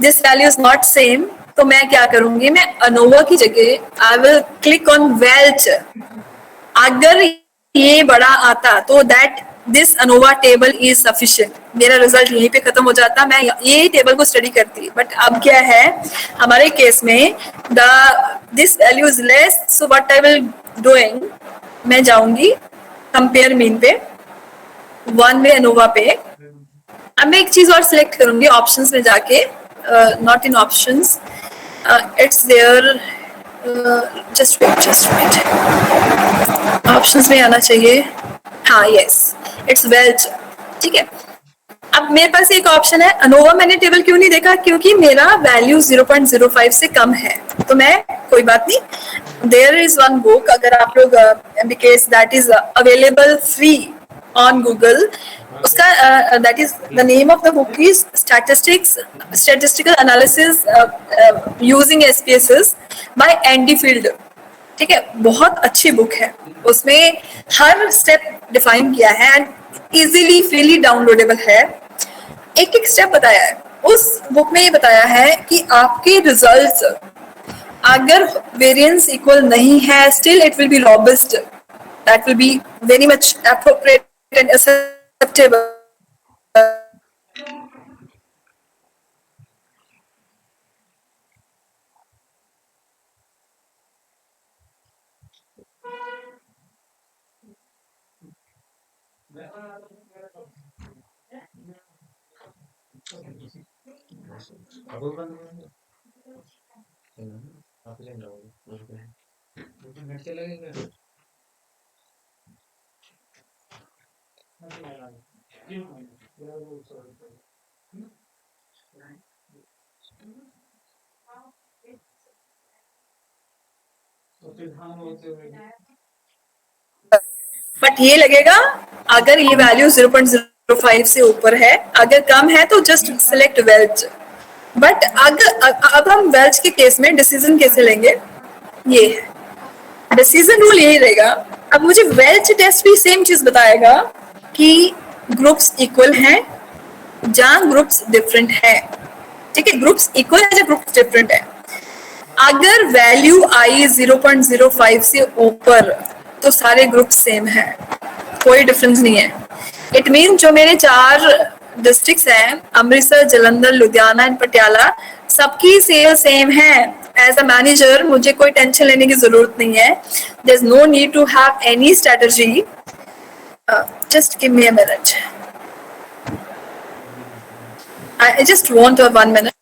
this value is not same, तो मैं क्या करूंगी, मैं अनोवा की जगह I will click on Welch. अगर ये बड़ा आता तो that this ANOVA table is sufficient, मेरा रिजल्ट यहीं पे खत्म हो जाता, मैं ये टेबल को स्टडी करती। बट अब क्या है हमारे केस में, the this value is less, so what I will doing, मैं जाऊंगी कंपेयर मीन पे, वन में अनोवा पे। अब मैं एक चीज और सिलेक्ट करूंगी ऑप्शंस में जाके, not in options, it's there, just wait, options में आना चाहिए, हाँ यस, इट्स वेल्च, ठीक है। अब मेरे पास एक ऑप्शन है अनोवा, मैंने टेबल क्यों नहीं देखा, क्योंकि मेरा वैल्यू 0.05 से कम है, तो मैं कोई बात नहीं, देयर इज वन बुक, अगर आप लोग because that is available free on Google, उसका that is the name of the book is statistical analysis using SPSS by Andy Field, ठीक है, बहुत अच्छी बुक है, उसमें हर स्टेप डिफाइन किया है एंड इजीली फ्रीली डाउनलोडेबल है, एक एक स्टेप बताया है। उस बुक में ये बताया है कि आपके रिजल्ट्स अगर वेरिएंस इक्वल नहीं है, still it will be robust, that will be very much appropriate and acceptable. But ये लगेगा अगर ये वैल्यू 0.05 से ऊपर है, अगर कम है तो जस्ट सिलेक्ट वेल्च। बट अगर अब हम वेल्च के केस में डिसीजन कैसे लेंगे, ये है डिसीजन रूल, यही रहेगा। अब मुझे वेल्च टेस्ट भी सेम चीज बताएगा कि ग्रुप्स इक्वल हैं जहां ग्रुप्स डिफरेंट है, ठीक है, ग्रुप्स इक्वल है जब ग्रुप्स डिफरेंट है। अगर वैल्यू आई 0.05 से ऊपर तो सारे ग्रुप सेम है, कोई डिफरेंस नहीं है। इट मीन जो मेरे 4 डिस्ट्रिक्ट्स हैं, अमृतसर, जलंधर, लुधियाना एंड पटियाला, सबकी सेल सेम है। एज अ मैनेजर मुझे कोई टेंशन लेने की जरूरत नहीं है, there is no need to have any strategy. Just give me a minute, I just want 1 minute.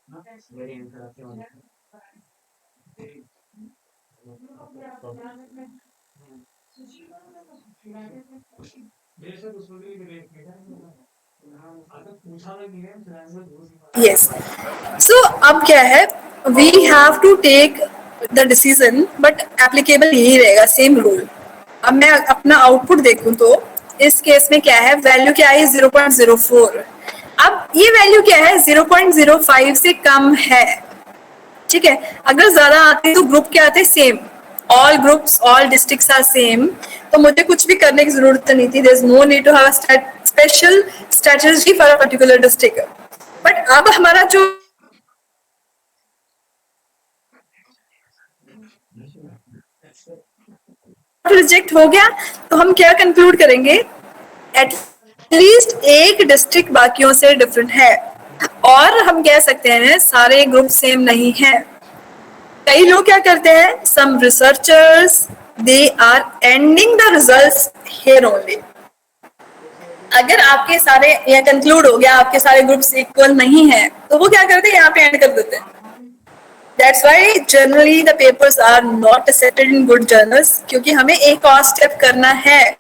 Yes, so अब क्या है, we have to take the decision, but applicable यही रहेगा, सेम रूल। अब मैं अपना आउटपुट देखूं तो इस केस में क्या है, वैल्यू क्या है 0.04। अब ये वैल्यू क्या है 0.05 से कम है, ठीक है। अगर ज्यादा आते तो ग्रुप क्या आते, same, all groups all districts are same, तो मुझे कुछ भी करने की जरूरत नहीं थी, there is no need to have a special strategy for a particular district. But अब हमारा जो रिजेक्ट हो गया, तो हम क्या कंक्लूड करेंगे, एटलीस्ट एक डिस्ट्रिक्ट बाकियों से डिफरेंट है, और हम कह सकते हैं सारे ग्रुप सेम नहीं है। कई लोग क्या करते हैं, some researchers they are ending the results here only. अगर आपके सारे ये कंक्लूड हो गया आपके सारे ग्रुप्स इक्वल नहीं है, तो वो क्या करते हैं, यहाँ पे एंड कर देते हैं। That's why generally the papers are not accepted in good journals, क्योंकि हमें एक और स्टेप करना है।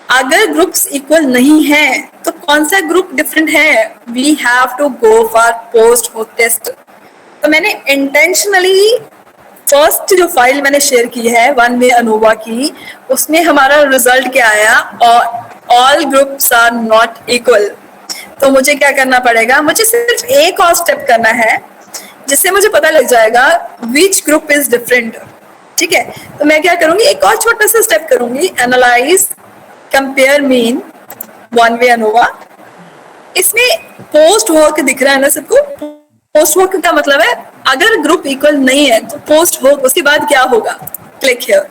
अगर ग्रुप्स इक्वल नहीं है तो कौन सा ग्रुप डिफरेंट है, we have to go for post hoc test. तो मैंने इंटेंशनली फर्स्ट जो फाइल मैंने शेयर की है वन वे अनोवा की, उसमें हमारा रिजल्ट क्या आया, all groups are not equal. तो मुझे क्या करना पड़ेगा, मुझे सिर्फ एक और स्टेप करना है जिससे मुझे पता लग जाएगा विच ग्रुप इज डिफरेंट, ठीक है। तो मैं क्या करूंगी, एक और छोटा सा स्टेप करूंगी, analyse compare mean one way ANOVA. इसमें पोस्ट होक दिख रहा है ना सबको? पोस्ट होक का मतलब है अगर ग्रुप इक्वल नहीं है तो पोस्ट होक उसके बाद क्या होगा। Click here.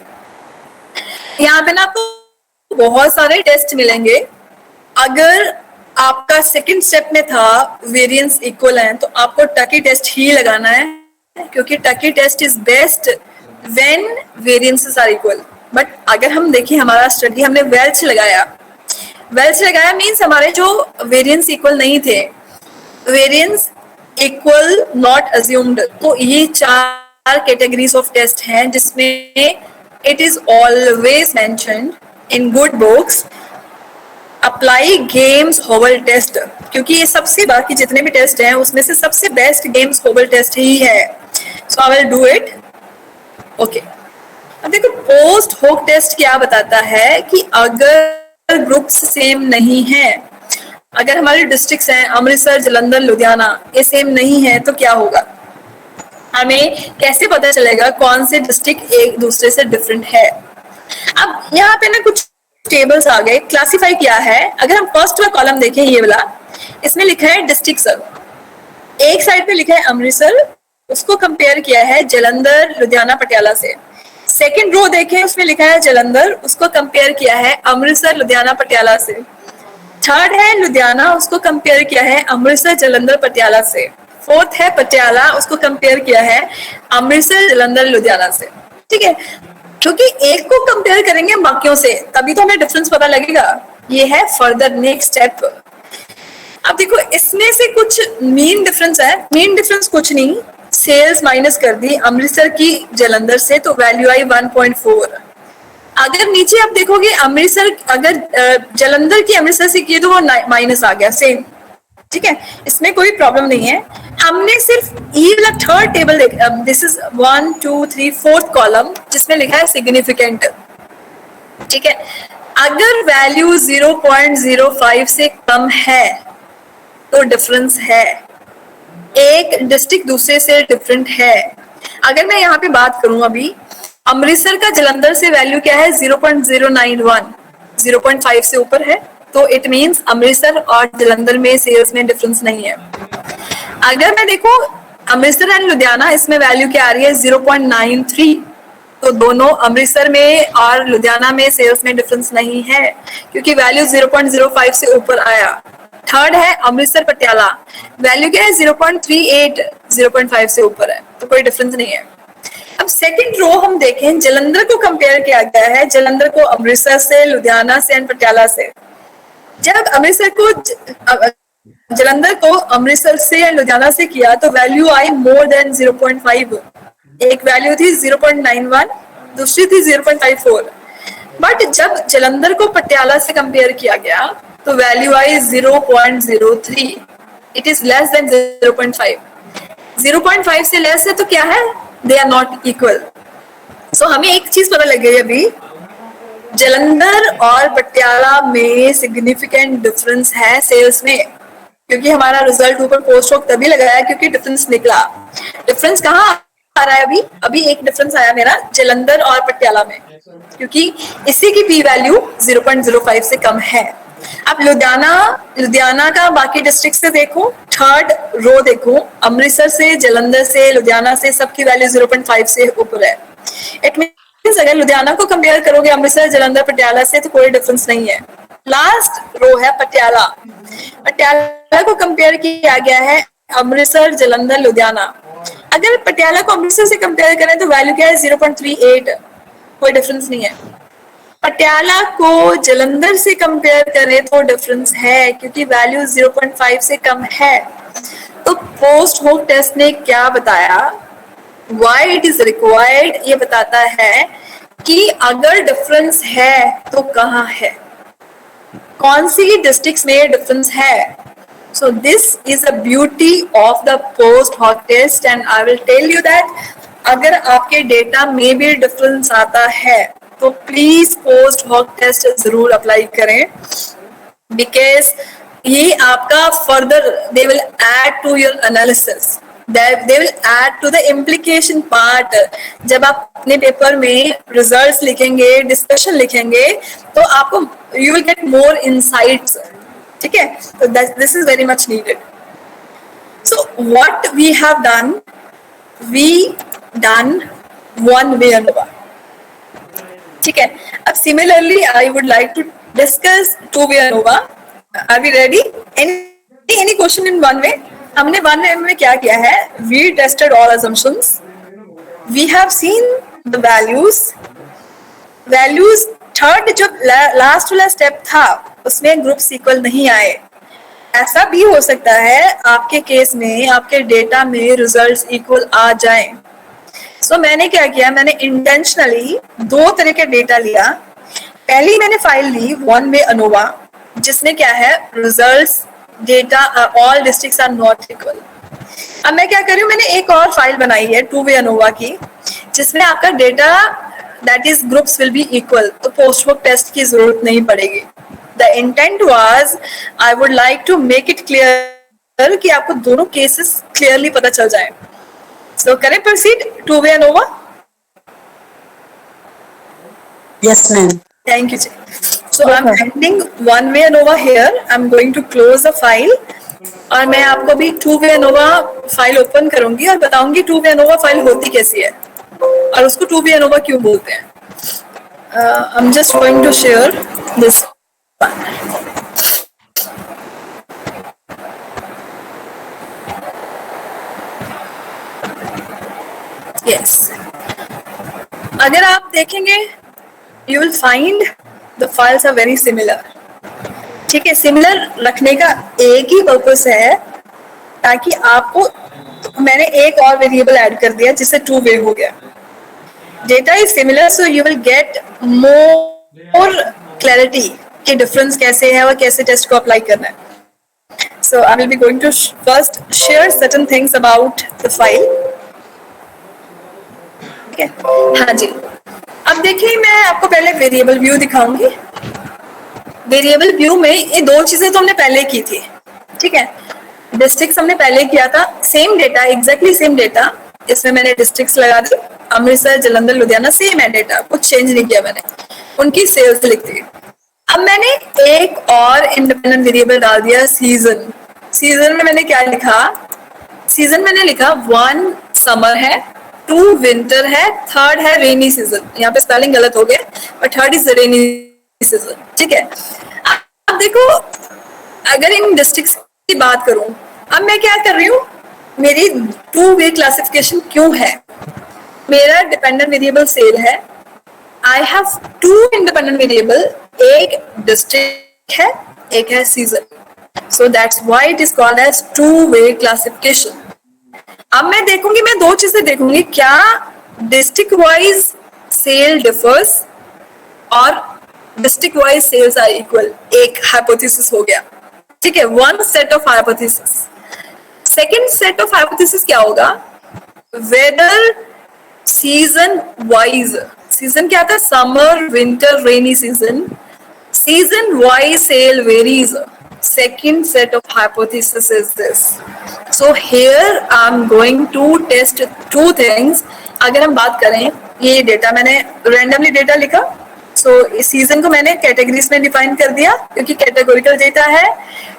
यहाँ पे ना आपको बहुत सारे टेस्ट मिलेंगे। अगर आपका सेकंड स्टेप में था वेरिएंस इक्वल है तो आपको टकी टेस्ट ही लगाना है, क्योंकि Tukey test is best when variances are equal. But अगर हम देखें हमारा स्टडी हमने वेल्च लगाया, वेल्च लगाया मीन्स हमारे जो वेरिएंस इक्वल नहीं थे, वेरिएंस इक्वल नॉट अज्यूम्ड, तो ये 4 कैटेगरीज ऑफ टेस्ट हैं जिसमें it is always mentioned in good books apply games Howell test, क्योंकि ये सबसे बाकी जितने भी टेस्ट हैं उसमें से सबसे बेस्ट गेम्स Howell टेस्ट ही है। So I will do it. Okay, अब देखो पोस्ट होक टेस्ट क्या बताता है कि अगर ग्रुप्स सेम नहीं है, अगर हमारे डिस्ट्रिक्ट्स हैं अमृतसर, जलंधर, लुधियाना, ये सेम नहीं है तो क्या होगा। हमें कैसे पता चलेगा कौन से डिस्ट्रिक्ट एक दूसरे से डिफरेंट है। अब यहाँ पे ना कुछ टेबल्स आ गए, क्लासिफाई किया है। अगर हम फर्स्ट वाला कॉलम देखें ये वाला, इसमें लिखा है डिस्ट्रिक्ट सर, एक साइड पे लिखा है अमृतसर, उसको कंपेयर किया है जलंधर, लुधियाना, पटियाला से। सेकेंड रो देखें उसमें लिखा है जलंधर, उसको कंपेयर किया है अमृतसर, लुधियाना, पटियाला से। थर्ड है लुधियाना, उसको कंपेयर किया है अमृतसर, जलंधर, पटियाला से। फोर्थ है पटियाला, उसको कंपेयर किया है अमृतसर, जलंधर, लुधियाना से। ठीक है, क्योंकि एक को कंपेयर करेंगे बाकियों से तभी तो हमें डिफरेंस पता लगेगा। ये है फर्दर नेक्स्ट स्टेप। अब देखो इसमें से कुछ मेन डिफरेंस है। मेन डिफरेंस कुछ नहीं, सेल्स माइनस कर दी अमृतसर की जलंधर से तो वैल्यू आई 1.4। अगर नीचे आप देखोगे अमृतसर, अगर जलंधर की अमृतसर से किए तो वो माइनस आ गया सेम। ठीक है, इसमें कोई प्रॉब्लम नहीं है। हमने सिर्फ ये वाला थर्ड टेबल देखा, दिस इज 1 2 3 फोर्थ कॉलम जिसमें लिखा है सिग्निफिकेंट। ठीक है, अगर वैल्यू 0.05 से कम है तो डिफरेंस है, एक डिस्ट्रिक्ट दूसरे से डिफरेंट है। अगर मैं यहाँ पे बात करूं अभी अमृतसर का जलंधर से वैल्यू क्या है 0.091, 0.5 से ऊपर है तो इट मींस अमृतसर और जलंधर में सेल्स में डिफरेंस नहीं है। अगर मैं देखो अमृतसर एंड लुधियाना, इसमें वैल्यू क्या आ रही है 0.93, तो दोनों अमृतसर में और लुधियाना में सेल्स में डिफरेंस नहीं है क्योंकि वैल्यू 0.05 से ऊपर आया। थर्ड है अमृतसर पटियाला, वैल्यू क्या है 0.38, 0.5 से ऊपर है तो कोई डिफरेंस नहीं है। अब सेकंड रो हम देखें, जलंधर को कंपेयर किया गया है, जलंधर को अमृतसर से, लुधियाना से एंड पटियाला से। जब अमृतसर को जलंधर को अमृतसर से लुधियाना से किया तो वैल्यू आई मोर देन 0.5। एक वैल्यू थी 0.91, दूसरी थी 0.54। बट जब जलंधर को पटियाला से कंपेयर किया गया तो value I 0.03। It is less than 0.5। 0.5 से लेस है तो क्या है, दे आर नॉट इक्वल। सो हमें एक चीज पता लग गई अभी, जलंधर और पटियाला में सिग्निफिकेंट डिफरेंस है सेल्स में, क्योंकि हमारा रिजल्ट ऊपर पोस्ट होक तभी लगाया क्योंकि डिफरेंस निकला। डिफरेंस कहाँ आ रहा है अभी? अभी एक डिफरेंस आया मेरा जलंधर और पटियाला में, क्योंकि इसी की पी वैल्यू 0.05 से कम है। अब लुधियाना का बाकी डिस्ट्रिक्ट से देखो, थर्ड रो देखो, अमृतसर से, जलंधर से, लुधियाना से सबकी वैल्यू 0.5 से ऊपर है। इट मींस अगर लुधियाना को कंपेयर करोगे अमृतसर, जलंधर, पटियाला से तो कोई डिफरेंस नहीं है। लास्ट रो है पटियाला। पटियाला को कंपेयर किया गया है अमृतसर, जलंधर, लुधियाना। अगर पटियाला को अमृतसर से कंपेयर करें तो वैल्यू क्या है 0.38, कोई डिफरेंस नहीं है। पटियाला को जलंधर से कंपेयर करें तो डिफरेंस है क्योंकि वैल्यू 0.5 से कम है। तो पोस्ट होक टेस्ट ने क्या बताया, why it is required, ये बताता है कि अगर डिफरेंस है तो कहाँ है, कौन सी डिस्ट्रिक्ट्स में डिफरेंस है। So this is a beauty of the post hoc test and I will tell you that अगर आपके डेटा में भी डिफरेंस आता है तो प्लीज पोस्ट हॉक टेस्ट जरूर अप्लाई करें, बिकॉज ये आपका further they will add to your analysis. they will add to the implication part. जब आप अपने पेपर में रिजल्ट्स लिखेंगे, डिस्कशन लिखेंगे, तो आपको you will get more insights. ठीक है, तो this is very much needed. So what we have done, we done one way ANOVA. ठीक है, अब similarly I would like to discuss two way ANOVA. Are we ready? Any question in one way? हमने one way में क्या किया है? We tested all assumptions. We have seen the values. Third जो last वाला स्टेप था उसमें groups equal नहीं आए. ऐसा भी हो सकता है आपके केस में आपके डेटा में रिजल्ट्स इक्वल आ जाए. सो मैंने क्या किया, मैंने इंटेंशनली दो तरह के डेटा लिया. पहली मैंने फाइल ली वन वे ANOVA, जिसमें क्या है, results data all districts are not equal. अब मैं क्या कर रही हूँ, मैंने एक और फाइल बनाई है टू वे ANOVA की, जिसमें आपका data that is groups will be equal, तो पोस्ट वर्क टेस्ट की जरूरत नहीं पड़ेगी. The intent was I would like to make it clear कि आपको दोनों केसेस क्लियरली पता चल जाए. सो करें proceed to way ANOVA? Yes ma'am. Thank you. So I'm ending one way ANOVA here. I'm going to close the file. और मैं आपको भी to way ANOVA file open करूंगी और बताऊंगी टू वे ANOVA फाइल होती कैसी है और उसको टू वे ANOVA क्यों बोलते हैं. I'm just going to share this. Yes. अगर आप देखेंगे you will find the files are very similar. ठीक है, सिमिलर रखने का एक ही पर्पस है ताकि आपको, मैंने एक और वेरिएबल ऐड कर दिया जिससे टू वे हो गया. Data is similar so you will get more clarity कि डिफरेंस कैसे है और कैसे टेस्ट को अप्लाई करना है. So I will be going to first share certain things about the file. ठीक है, हाँ जी. अब देखिए, मैं आपको पहले वेरिएबल व्यू दिखाऊंगी. वेरिएबल व्यू में ये दो चीजें तो हमने पहले की थी. ठीक है, डिस्ट्रिक्ट्स हमने पहले किया था, same data, exactly same data. इसमें मैंने डिस्ट्रिक्ट्स लगा दी, अमृतसर, जलंधर, लुधियाना, सेम है डेटा, कुछ चेंज नहीं किया मैंने. उनकी सेल्स लिख दी. अब मैंने एक और इंडिपेंडेंट वेरिएबल डाल दिया, सीजन. सीजन में मैंने क्या लिखा, सीजन मैंने लिखा 1 समर है, 2 विंटर है, थर्ड है रेनी सीजन. यहाँ पे स्पेलिंग गलत हो गया, but third is rainy season. ठीक है, अब देखो, अगर इन डिस्ट्रिक्ट्स की बात करूं, अब मैं क्या कर रही हूँ, मेरी टू वे क्लासिफिकेशन क्यों है. मेरा डिपेंडेंट वेरिएबल सेल है. I have two independent variable, एक डिस्ट्रिक्ट है, एक है season. So that's why it is called as two way classification. अब मैं देखूंगी, मैं दो चीजें देखूंगी, क्या डिस्ट्रिक्ट वाइज सेल डिफर्स और district wise sales are equal. एक हाइपोथेसिस हो गया. ठीक है, one set of hypothesis. Second set of hypothesis क्या होगा, वेदर सीजन वाइज, सीजन क्या था, summer, winter, rainy season, season wise sale varies. Second set of hypothesis is this. So here I'm going to test two things. अगर हम बात करें, ये data मैंने randomly डेटा लिखा. So इस सीजन को मैंने कैटेगरीज में डिफाइन कर दिया क्योंकि कैटेगोरिकल डेटा है.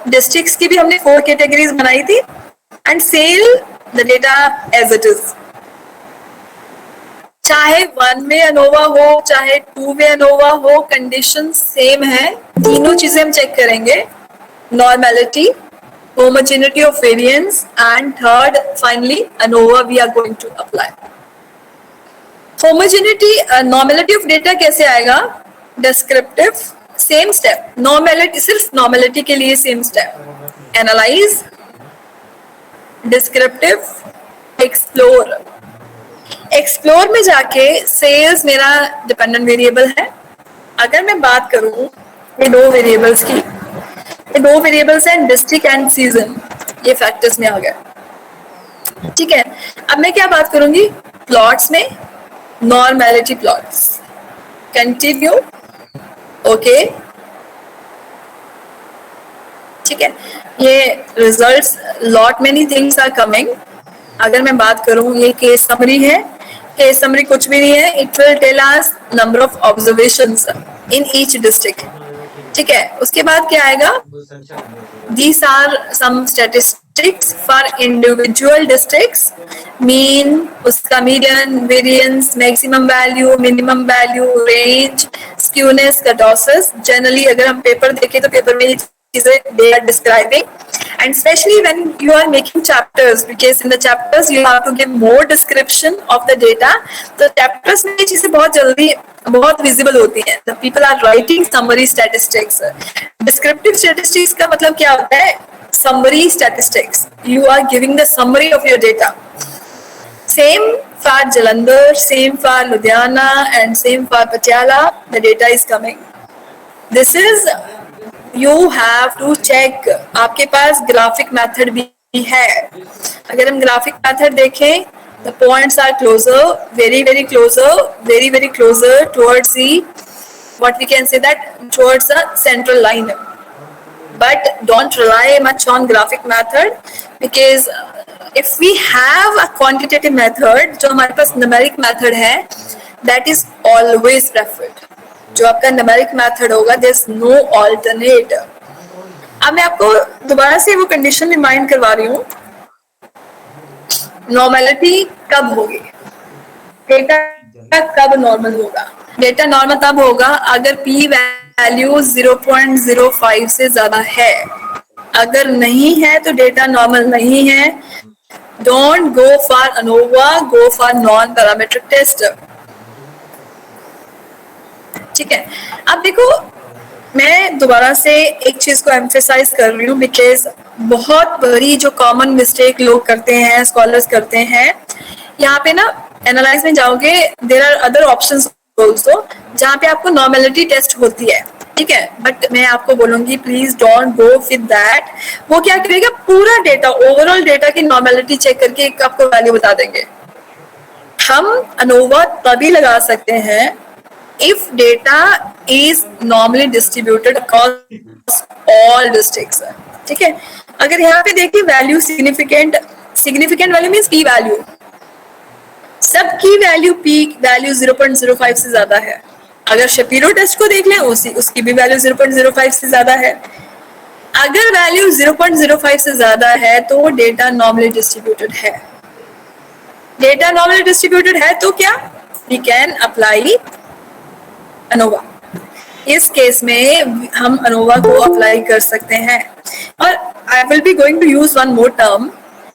डिस्ट्रिक्ट्स की भी हमने 4 कैटेगरीज बनाई थी. And sale the data as it is. चाहे वन वे ANOVA हो, चाहे टू वे ANOVA हो, कंडीशन सेम है. तीनों चीजें हम चेक करेंगे, normality, homogeneity of variance, and third, finally, ANOVA we are going to apply. Homogeneity, normality of data कैसे आएगा, descriptive, same step. Normality, सिर्फ normality के लिए same step. Analyze, descriptive, explore. Explore में जाके sales मेरा dependent variable है. अगर मैं बात करूँ ये दो variables की, ये दो वेरिएबल्स हैं, डिस्ट्रिक्ट एंड सीजन, ये फैक्टर्स में आ गया. ठीक है, अब मैं क्या बात करूंगी, प्लॉट्स में नॉर्मैलिटी प्लॉट्स. कंटिन्यू. ओके, ठीक है, ये results, lot many things are coming. अगर मैं बात करूं, ये केस समरी है। केस समरी कुछ भी नहीं है, it will tell us number of observations in each district. ठीक है, उसके बाद क्या आएगा, these are some statistics for individual districts, mean, उसका median, variance, maximum value, minimum value, range, skewness, kurtosis। generally अगर हम पेपर देखें तो पेपर में ये चीजें they are describing, and especially when you are making chapters, because in the chapters you have to give more description of the data, तो chapters में ये चीजें बहुत जल्दी बहुत विजिबल होती हैं। The people are writing summary statistics। Descriptive statistics का मतलब क्या होता है? Summary statistics, you are giving the summary of your data। Same for Jalandhar, same for Ludhiana, and same for Patiala, the data is coming। This is, you have to check। आपके पास graphic method भी है। अगर हम graphic method देखें, the points are closer, very very closer, very very closer towards the, what we can say that, towards the central line। But don't rely much on graphic method, because if we have a quantitative method, जो हमारे पास numeric method है, that is always preferred। जो आपका numeric method होगा, there's no alternate। अब मैं आपको दोबारा से वो कंडीशन रिमाइंड करवा रही हूँ। नॉर्मलिटी कब होगी, डेटा कब नॉर्मल होगा? डेटा नॉर्मल तब होगा अगर पी वैल्यू 0.05 से ज्यादा है। अगर नहीं है तो डेटा नॉर्मल नहीं है। Don't go for ANOVA, go for non parametric test. ठीक है, अब देखो, मैं दोबारा से एक चीज को एम्फेसाइज कर रही हूँ, बिकॉज बहुत बड़ी जो कॉमन मिस्टेक लोग करते हैं, स्कॉलर्स करते हैं, यहाँ पे ना एनालाइज में जाओगे, there are other options also जहाँ पे आपको नॉर्मेलिटी टेस्ट होती है। ठीक है, बट मैं आपको बोलूंगी please don't go with that. वो क्या करेगा, पूरा डेटा, ओवरऑल डेटा की नॉर्मेलिटी चेक करके एक आपको वैल्यू बता देंगे। हम अनोवा तभी लगा सकते हैं if data is normally distributed across all districts। ठीक है, अगर यहाँ पे देखिए value significant value means P value, सबकी वैल्यू पी वैल्यू 0.05 से ज्यादा है। अगर शपीरो टेस्ट को देख लें, उसकी भी वैल्यू 0.05 से ज्यादा है। अगर वैल्यू 0.05 से ज्यादा है तो डेटा नॉर्मली डिस्ट्रीब्यूटेड है। डेटा नॉर्मली डिस्ट्रीब्यूटेड है तो क्या, वी कैन अप्लाई अनोवा। इस केस में हम अनोवा को अप्लाई कर सकते हैं। और I will be going to use one more term,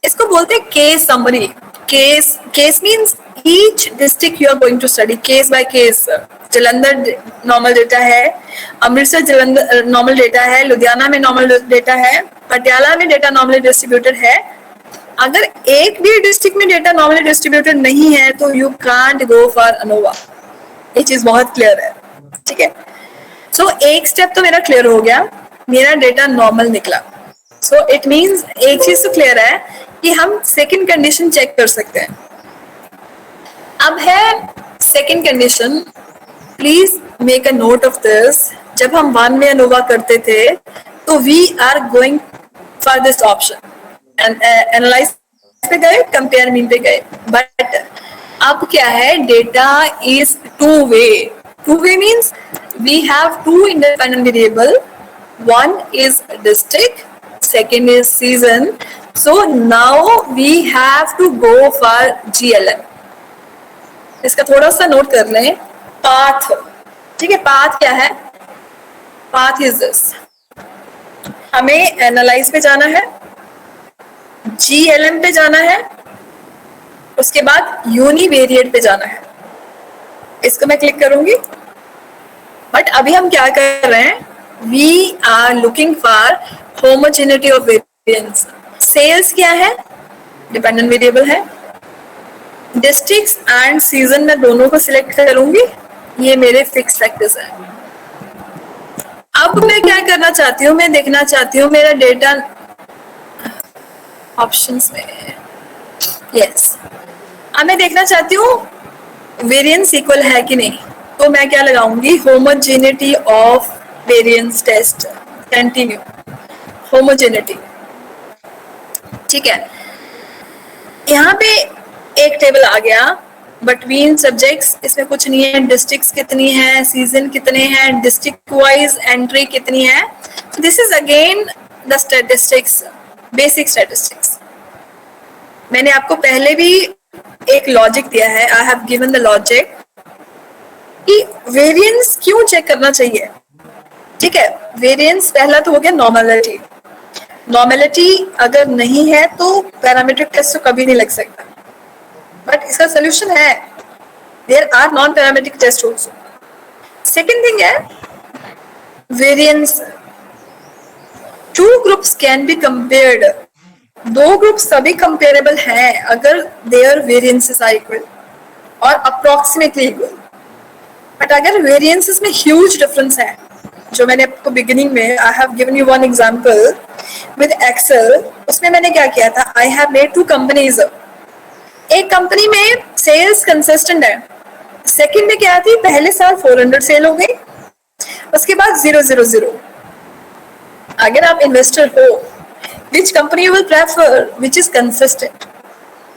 इसको बोलते हैं case summary. Case means each district you are going to study case by case. Jalandhar normal data है, अमृतसर जलंधर नॉर्मल डेटा है, लुधियाना में नॉर्मल डेटा है, पटियाला में डेटा नॉर्मली डिस्ट्रीब्यूटेड है। अगर एक भी डिस्ट्रिक्ट में डेटा नॉर्मली डिस्ट्रीब्यूटेड नहीं है तो you can't go for ANOVA. ये चीज बहुत क्लियर है। ठीक है, सो एक स्टेप तो मेरा क्लियर हो गया, मेरा डेटा नॉर्मल निकला। सो इट मींस एक चीज तो क्लियर है कि हम सेकंड कंडीशन चेक कर सकते हैं। अब है second condition, please make a note of this. जब हम वन में अनोवा करते थे तो we are going for this option, analyze पे गए, कंपेयर मीन पे गए। बट अब क्या है, data is two way. Two way means we have two independent variable. One is district, second is season. So now we have to go for GLM। इसका थोड़ा सा नोट कर लें। पाथ, ठीक है, पाथ क्या है? Path is this. हमें एनालाइज पे जाना है, GLM पे जाना है, उसके बाद यूनिवेरिएट पे जाना है। इसको मैं क्लिक करूंगी। बट अभी हम क्या कर रहे हैं, we are looking for homogeneity of variance. Sales क्या है, डिपेंडेंट वेरिएबल है। डिस्ट्रिक्ट्स एंड सीजन में दोनों को सिलेक्ट करूंगी, ये मेरे फिक्स फैक्टर्स हैं। अब मैं क्या करना चाहती हूँ, मैं देखना चाहती हूँ मेरा डेटा ऑप्शंस में, यस, अब मैं देखना चाहती हूँ वेरिएंस इक्वल है कि नहीं। तो मैं क्या लगाऊंगी, homogeneity of variance test, continue homogeneity. ठीक है, यहाँ पे एक टेबल आ गया, बिटवीन सब्जेक्ट्स इसमें कुछ नहीं है, डिस्ट्रिक्ट्स कितनी है, सीजन कितने हैं, डिस्ट्रिक्ट वाइज एंट्री कितनी है. This is again the statistics, basic statistics. मैंने आपको पहले भी एक लॉजिक दिया है, I have given the logic कि वेरिएंस क्यों चेक करना चाहिए. ठीक है, वेरिएंस पहला तो हो गया नॉर्मलिटी. नॉर्मलिटी अगर नहीं है तो पैरामीट्रिक टेस्ट तो कभी नहीं लग सकता, बट इसका सोल्यूशन है. There are non parametric test also. Second thing है variance. Two groups can be compared. दो ग्रुप्स तभी कंपेरेबल हैं अगर देयर वेरिएंसेस आर इक्वल और अप्रोक्सीमेटली इक्वल. बट अगर वेरिएंसेस में ह्यूज डिफरेंस है, जो मैंने आपको बिगिनिंग में I have given you one example with excel, उसमें मैंने क्या किया था, I have made two companies. एक कंपनी में सेल्स कंसिस्टेंट है, सेकंड में क्या थी, पहले साल 400 सेल हो गई, उसके बाद 000. अगर आप इन्वेस्टर हो, which company you will prefer, which is consistent,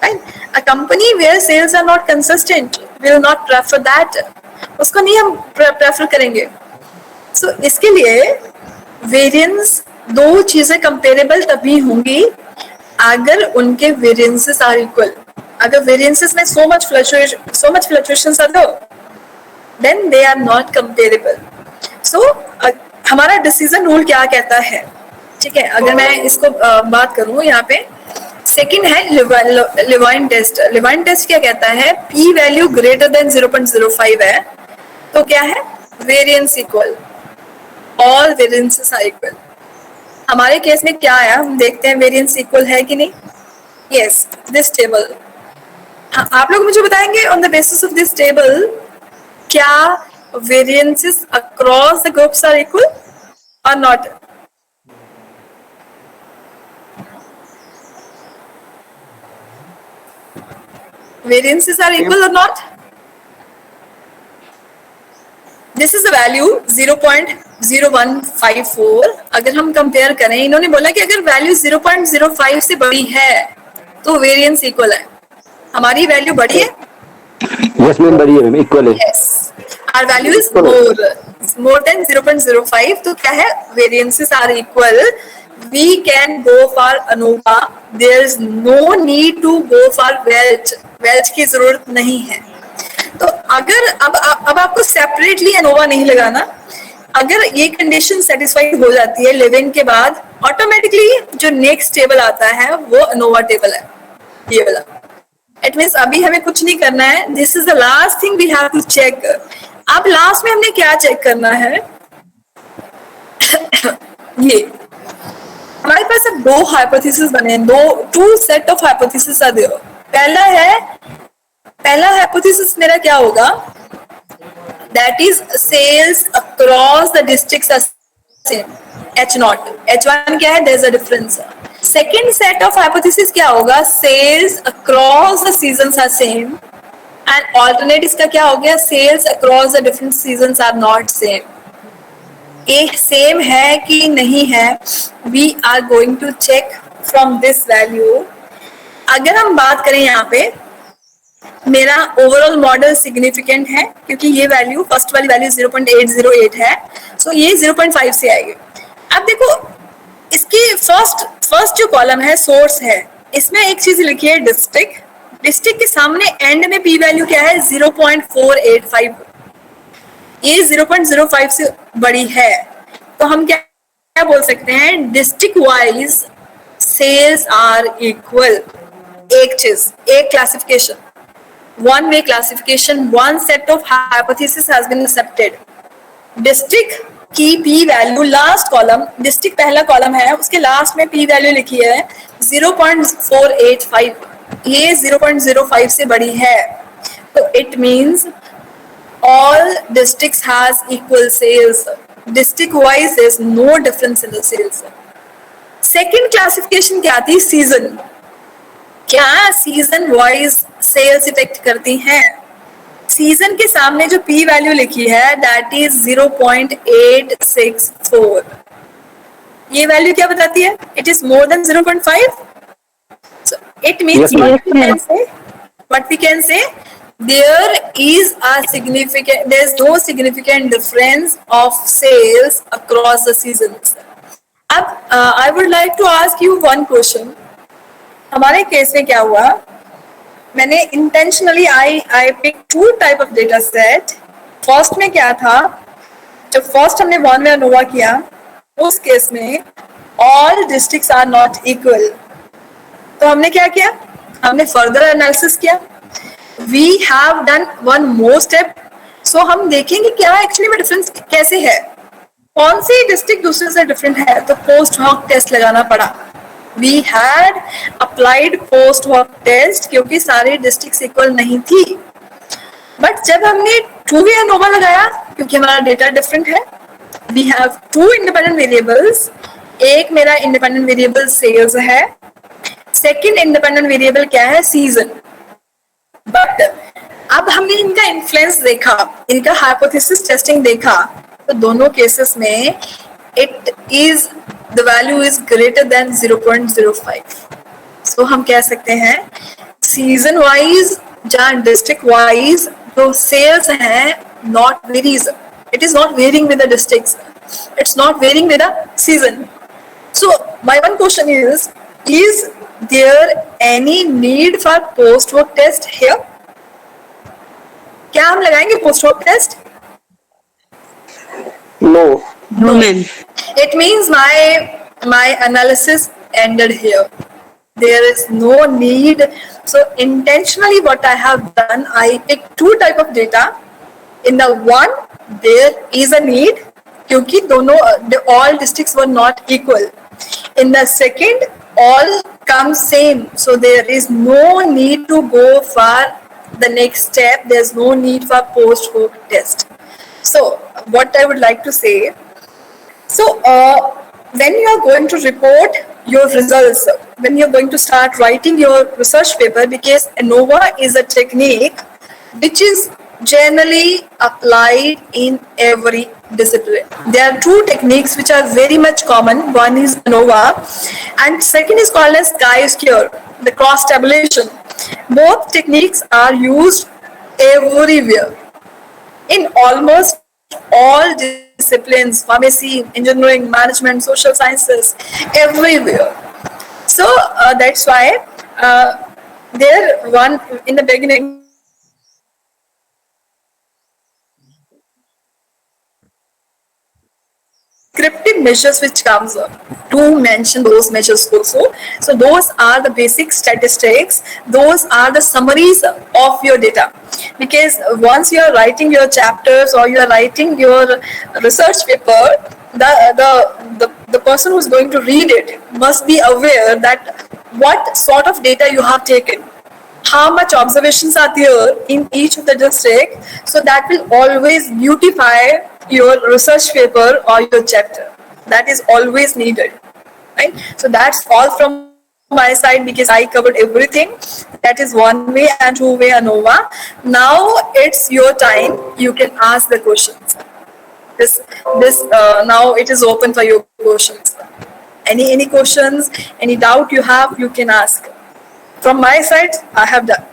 right? A company where sales are not consistent will not prefer that. उसको नहीं हम प्रेफर करेंगे. सो इसके लिए वेरिएंस, दो चीजें कंपेरेबल तभी होंगी अगर उनके वेरिएंसेस आर इक्वल. अगर वेरिएंसेस में so much fluctuations are there, then they are not comparable. So हमारा डिसीजन रूल क्या कहता है, ठीक है. अगर मैं इसको बात करूं, यहाँ पे सेकंड है लिवाइन टेस्ट. लिवाइन टेस्ट क्या कहता है, पी वैल्यू ग्रेटर देन 0.05 है तो क्या है, variance equal, all variances are equal. हमारे केस में क्या आया, हम देखते हैं वेरिएंस इक्वल है कि नहीं. Yes, this table. आप लोग मुझे बताएंगे on the basis of this table क्या variances across the groups are equal और not. Variances are equal or not? This is the value 0.0154. अगर हम कंपेयर करें, इन्होंने बोला कि अगर वैल्यू 0.05 से बड़ी है तो वेरिएंस इक्वल है. हमारी वैल्यू बड़ी है. यस मैम, बड़ी है मैम, इक्वल है. Yes, our value is more than 0.05, तो क्या है, variances are equal. We can go for ANOVA. There is no need to go for Welch. Welch की जरूरत नहीं है. तो अगर अब आपको सेपरेटली ANOVA नहीं लगाना. अगर ये कंडीशन सेटिस्फाइड हो जाती है लिविंग के बाद, ऑटोमेटिकली जो नेक्स्ट टेबल आता है वो ANOVA टेबल है, ये वाला. इट मीन्स अभी हमें कुछ नहीं करना है. This is the last thing we have to check. अब लास्ट में हमने क्या चेक करना है, ये हमारे पास अब दो हाइपोथेसिस बने हैं, two set of hypothesis are there. पहला हाइपोथेसिस मेरा क्या होगा, that is sales across the districts are same, H0. H1 क्या है, there is a difference. Second set of hypothesis क्या होगा, sales across the seasons are same, and alternate इसका क्या हो गया, sales across the different seasons are not same. एक same है कि नहीं है, we are going to check from this value. अगर हम बात करें यहाँ पे, मेरा ओवरऑल मॉडल सिग्निफिकेंट है क्योंकि ये वैल्यू, फर्स्ट वाली वैल्यू 0.808 है, सो ये 0.5 से आएगी. अब देखो इसकी फर्स्ट जो कॉलम है सोर्स है, इसमें एक चीज लिखी है डिस्ट्रिक्ट. डिस्ट्रिक्ट के सामने एंड में पी वैल्यू क्या है, 0.485. ये 0.05 से बड़ी है, तो हम क्या बोल सकते हैं, district wise sales are equal. एक चीज, एक classification, one way classification, one set of hypothesis has been accepted. District की P value, last column, district पहला कॉलम है, उसके लास्ट में पी वैल्यू लिखी है 0.485. ये 0.05 से बड़ी है, तो it means all districts has equal sales. District wise there is no difference in the sales. Second classification क्या थी, season. क्या season wise sales इफेक्ट करती हैं. सीजन के सामने जो P वैल्यू लिखी है that is 0.864. ये वैल्यू क्या बताती है, it is more than 0.5. So It means Yes, ma'am. what we can say, there's no significant difference of sales across the seasons. अब I would like to ask you one question. हमारे case में क्या हुआ, मैंने intentionally I picked two type of data set. First में क्या था, जब फर्स्ट हमने वन वे अनोवा किया, उस केस में all districts are not equal. तो हमने क्या किया, हमने फर्दर एनालिसिस किया. We have done one more step. So हम देखेंगे क्या एक्चुअली में डिफरेंस कैसे है, कौन सी डिस्ट्रिक्ट दूसरे से डिफरेंट है. तो पोस्ट हॉक टेस्ट लगाना पड़ा. We had applied post hoc test क्योंकि सारी डिस्ट्रिक्ट इक्वल नहीं थी. बट जब हमने टू वे अनोवा लगाया, क्योंकि हमारा डेटा डिफरेंट है, we have two independent variables. एक मेरा इंडिपेंडेंट वेरिएबल सेल्स है, सेकंड इंडिपेंडेंट वेरिएबल क्या है, सीजन. बट अब हमने इनका इन्फ्लुएंस देखा, इनका हाइपोथेसिस टेस्टिंग देखा, तो दोनों केसेस में it is the value is greater than 0.05. So हम कह सकते हैं सीजन वाइज जहाँ डिस्ट्रिक्ट वाइज जो सेल्स हैं not varies, it is not varying with the districts, it's not varying with the season. So my one question is there any need for post hoc test here? क्या हम लगाएंगे post hoc test? No. No, ma'am. It means my analysis ended here. There is no need. So intentionally what I have done, I picked two type of data. In the one there is a need क्योंकि दोनों all districts were not equal. In the second all come same, so there is no need to go for the next step. There's no need for post hoc test. So what I would like to say, so when you are going to report your results, when you're going to start writing your research paper, because ANOVA is a technique which is generally applied in every discipline. There are two techniques which are very much common. One is ANOVA and second is called as chi-square, the cross tabulation. Both techniques are used everywhere in almost all disciplines, pharmacy, engineering, management, social sciences, everywhere. So that's why there one in the beginning descriptive measures which comes to mention those measures also. So those are the basic statistics, those are the summaries of your data, because once you are writing your chapters or you are writing your research paper, the person who is going to read it must be aware that what sort of data you have taken, how much observations are there in each of the district. So that will always beautify your research paper or your chapter. That is always needed, right? So that's all from my side, because I covered everything. That is one way and two way ANOVA. Now it's your time. You can ask the questions. Now it is open for your questions. Any questions, any doubt you have, you can ask. From my side, I have done.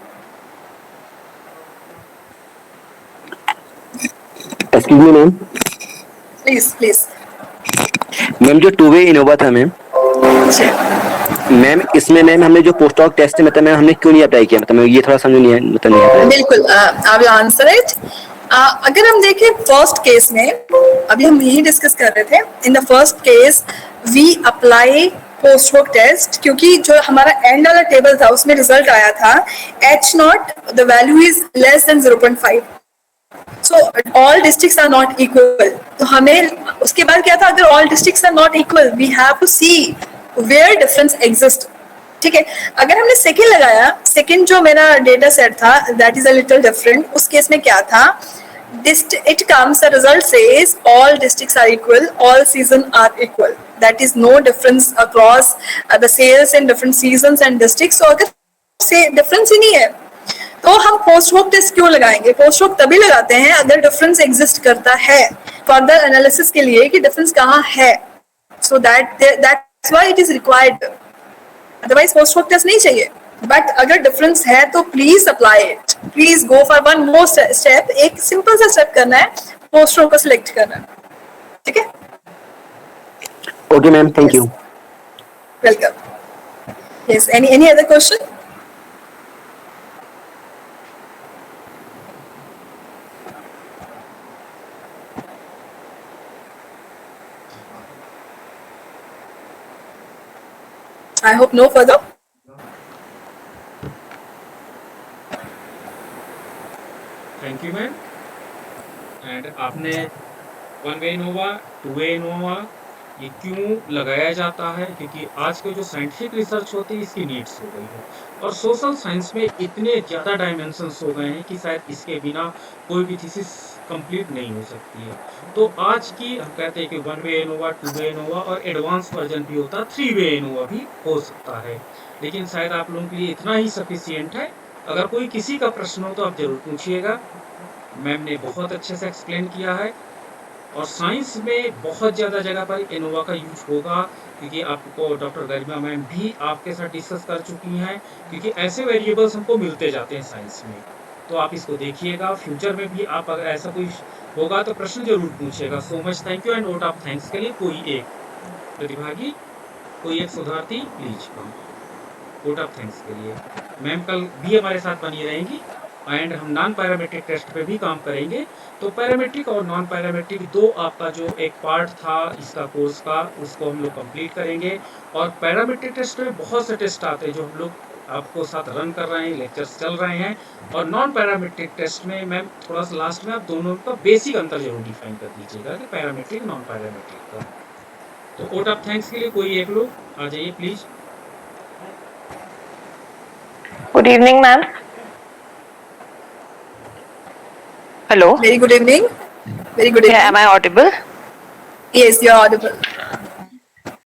Excuse me, ma'am. Please. Ma'am जो to way Innova था ma'am, ma'am इसमें ma'am हमने जो post hoc test है, मतलब ma'am हमने क्यों नहीं अप्लाई किया, मतलब ये थोड़ा समझ नहीं मतलब नहीं आता. बिल्कुल, आई विल आंसर इट. अगर हम देखें फर्स्ट केस में, अभी हम यही डिस्कस कर रहे थे. In the first case we apply post hoc test क्योंकि जो हमारा एंड वाला टेबल था उसमें रिजल्ट आया था H0 the value is less than 0.5. So all districts are not equal. तो हमें उसके बाद क्या था, अगर all districts are not equal, we have to see where difference exists. ठीक है. अगर हमने सेकंड लगाया, सेकंड जो मेरा डेटा सेट था, that is a little different. उस केस में क्या था, it comes, the result says all districts are equal, all seasons are equal. That is no difference across the sales in different seasons and districts. So अगर से difference ही नहीं है, तो हम पोस्ट हॉक टेस्ट क्यों लगाएंगे? पोस्ट हॉक तभी लगाते हैं अगर डिफरेंस एग्जिस्ट करता है फर्दर एनालिसिस के लिए कि डिफरेंस कहाँ है. So that's why it is required. Otherwise post hoc test नहीं चाहिए. बट अगर डिफरेंस है तो please apply it, please go for one more step, एक सिंपल सा स्टेप करना है, पोस्टरों को सिलेक्ट करना है, ठीक है? Okay ma'am, thank you. Welcome. Yes, any other question? I hope no further. Thank you ma'am. And आपने one way ANOVA, two way ANOVA ये क्यों लगाया जाता है, क्योंकि आज के जो साइंटिफिक रिसर्च होती है इसकी नीड्स हो गई है, और सोशल साइंस में इतने ज़्यादा डायमेंशंस हो गए हैं कि शायद इसके बिना कोई भी थीसिस कंप्लीट नहीं हो सकती है। तो आज की हम कहते हैं कि one way ANOVA, two way Innova और एडवांस वर्जन भी होता है, थ्री वे इनोवा भी हो सकता है, लेकिन शायद आप लोगों के लिए इतना ही सफिशियंट है। अगर कोई किसी का प्रश्न हो तो आप जरूर पूछिएगा। मैम ने बहुत अच्छे से एक्सप्लेन किया है, और साइंस में बहुत ज़्यादा जगह पर इनोवा का यूज होगा, क्योंकि आपको डॉक्टर गरिमा मैम भी आपके साथ डिस्कस कर चुकी हैं, क्योंकि ऐसे वेरिएबल्स हमको मिलते जाते हैं साइंस में। तो आप इसको देखिएगा, फ्यूचर में भी आप अगर ऐसा कोई होगा तो प्रश्न जरूर पूछिएगा। So much thank you and vote of thanks के लिए कोई एक प्रतिभागी, कोई एक शोधार्थी प्लीज वोट ऑफ थैंक्स के लिए। मैम कल भी हमारे साथ बनी रहेंगी, एंड हम नॉन पैरामेट्रिक टेस्ट पे भी काम करेंगे। तो पैरामेट्रिक और नॉन पैरामेट्रिक दो आपका जो एक पार्ट था इसका कोर्स का, उसको हम लोग कंप्लीट करेंगे। और पैरामेट्रिक टेस्ट में बहुत से टेस्ट आते हैं जो हम लोग आपको साथ रन कर रहे हैं, लेक्चर्स चल रहे हैं। और नॉन पैरामेट्रिक टेस्ट में मैम थोड़ा सा लास्ट में आप दोनों का बेसिक अंतर जरूर डिफाइन कर दीजिएगा कि पैरामेट्रिक नॉन पैरामेट्रिक का। तो वोट ऑफ थैंक्स के लिए कोई एक लोग आ जाइए please. Good evening, ma'am. Hello. Very good evening. Very good evening. Yeah, am I audible? Yes, you are audible.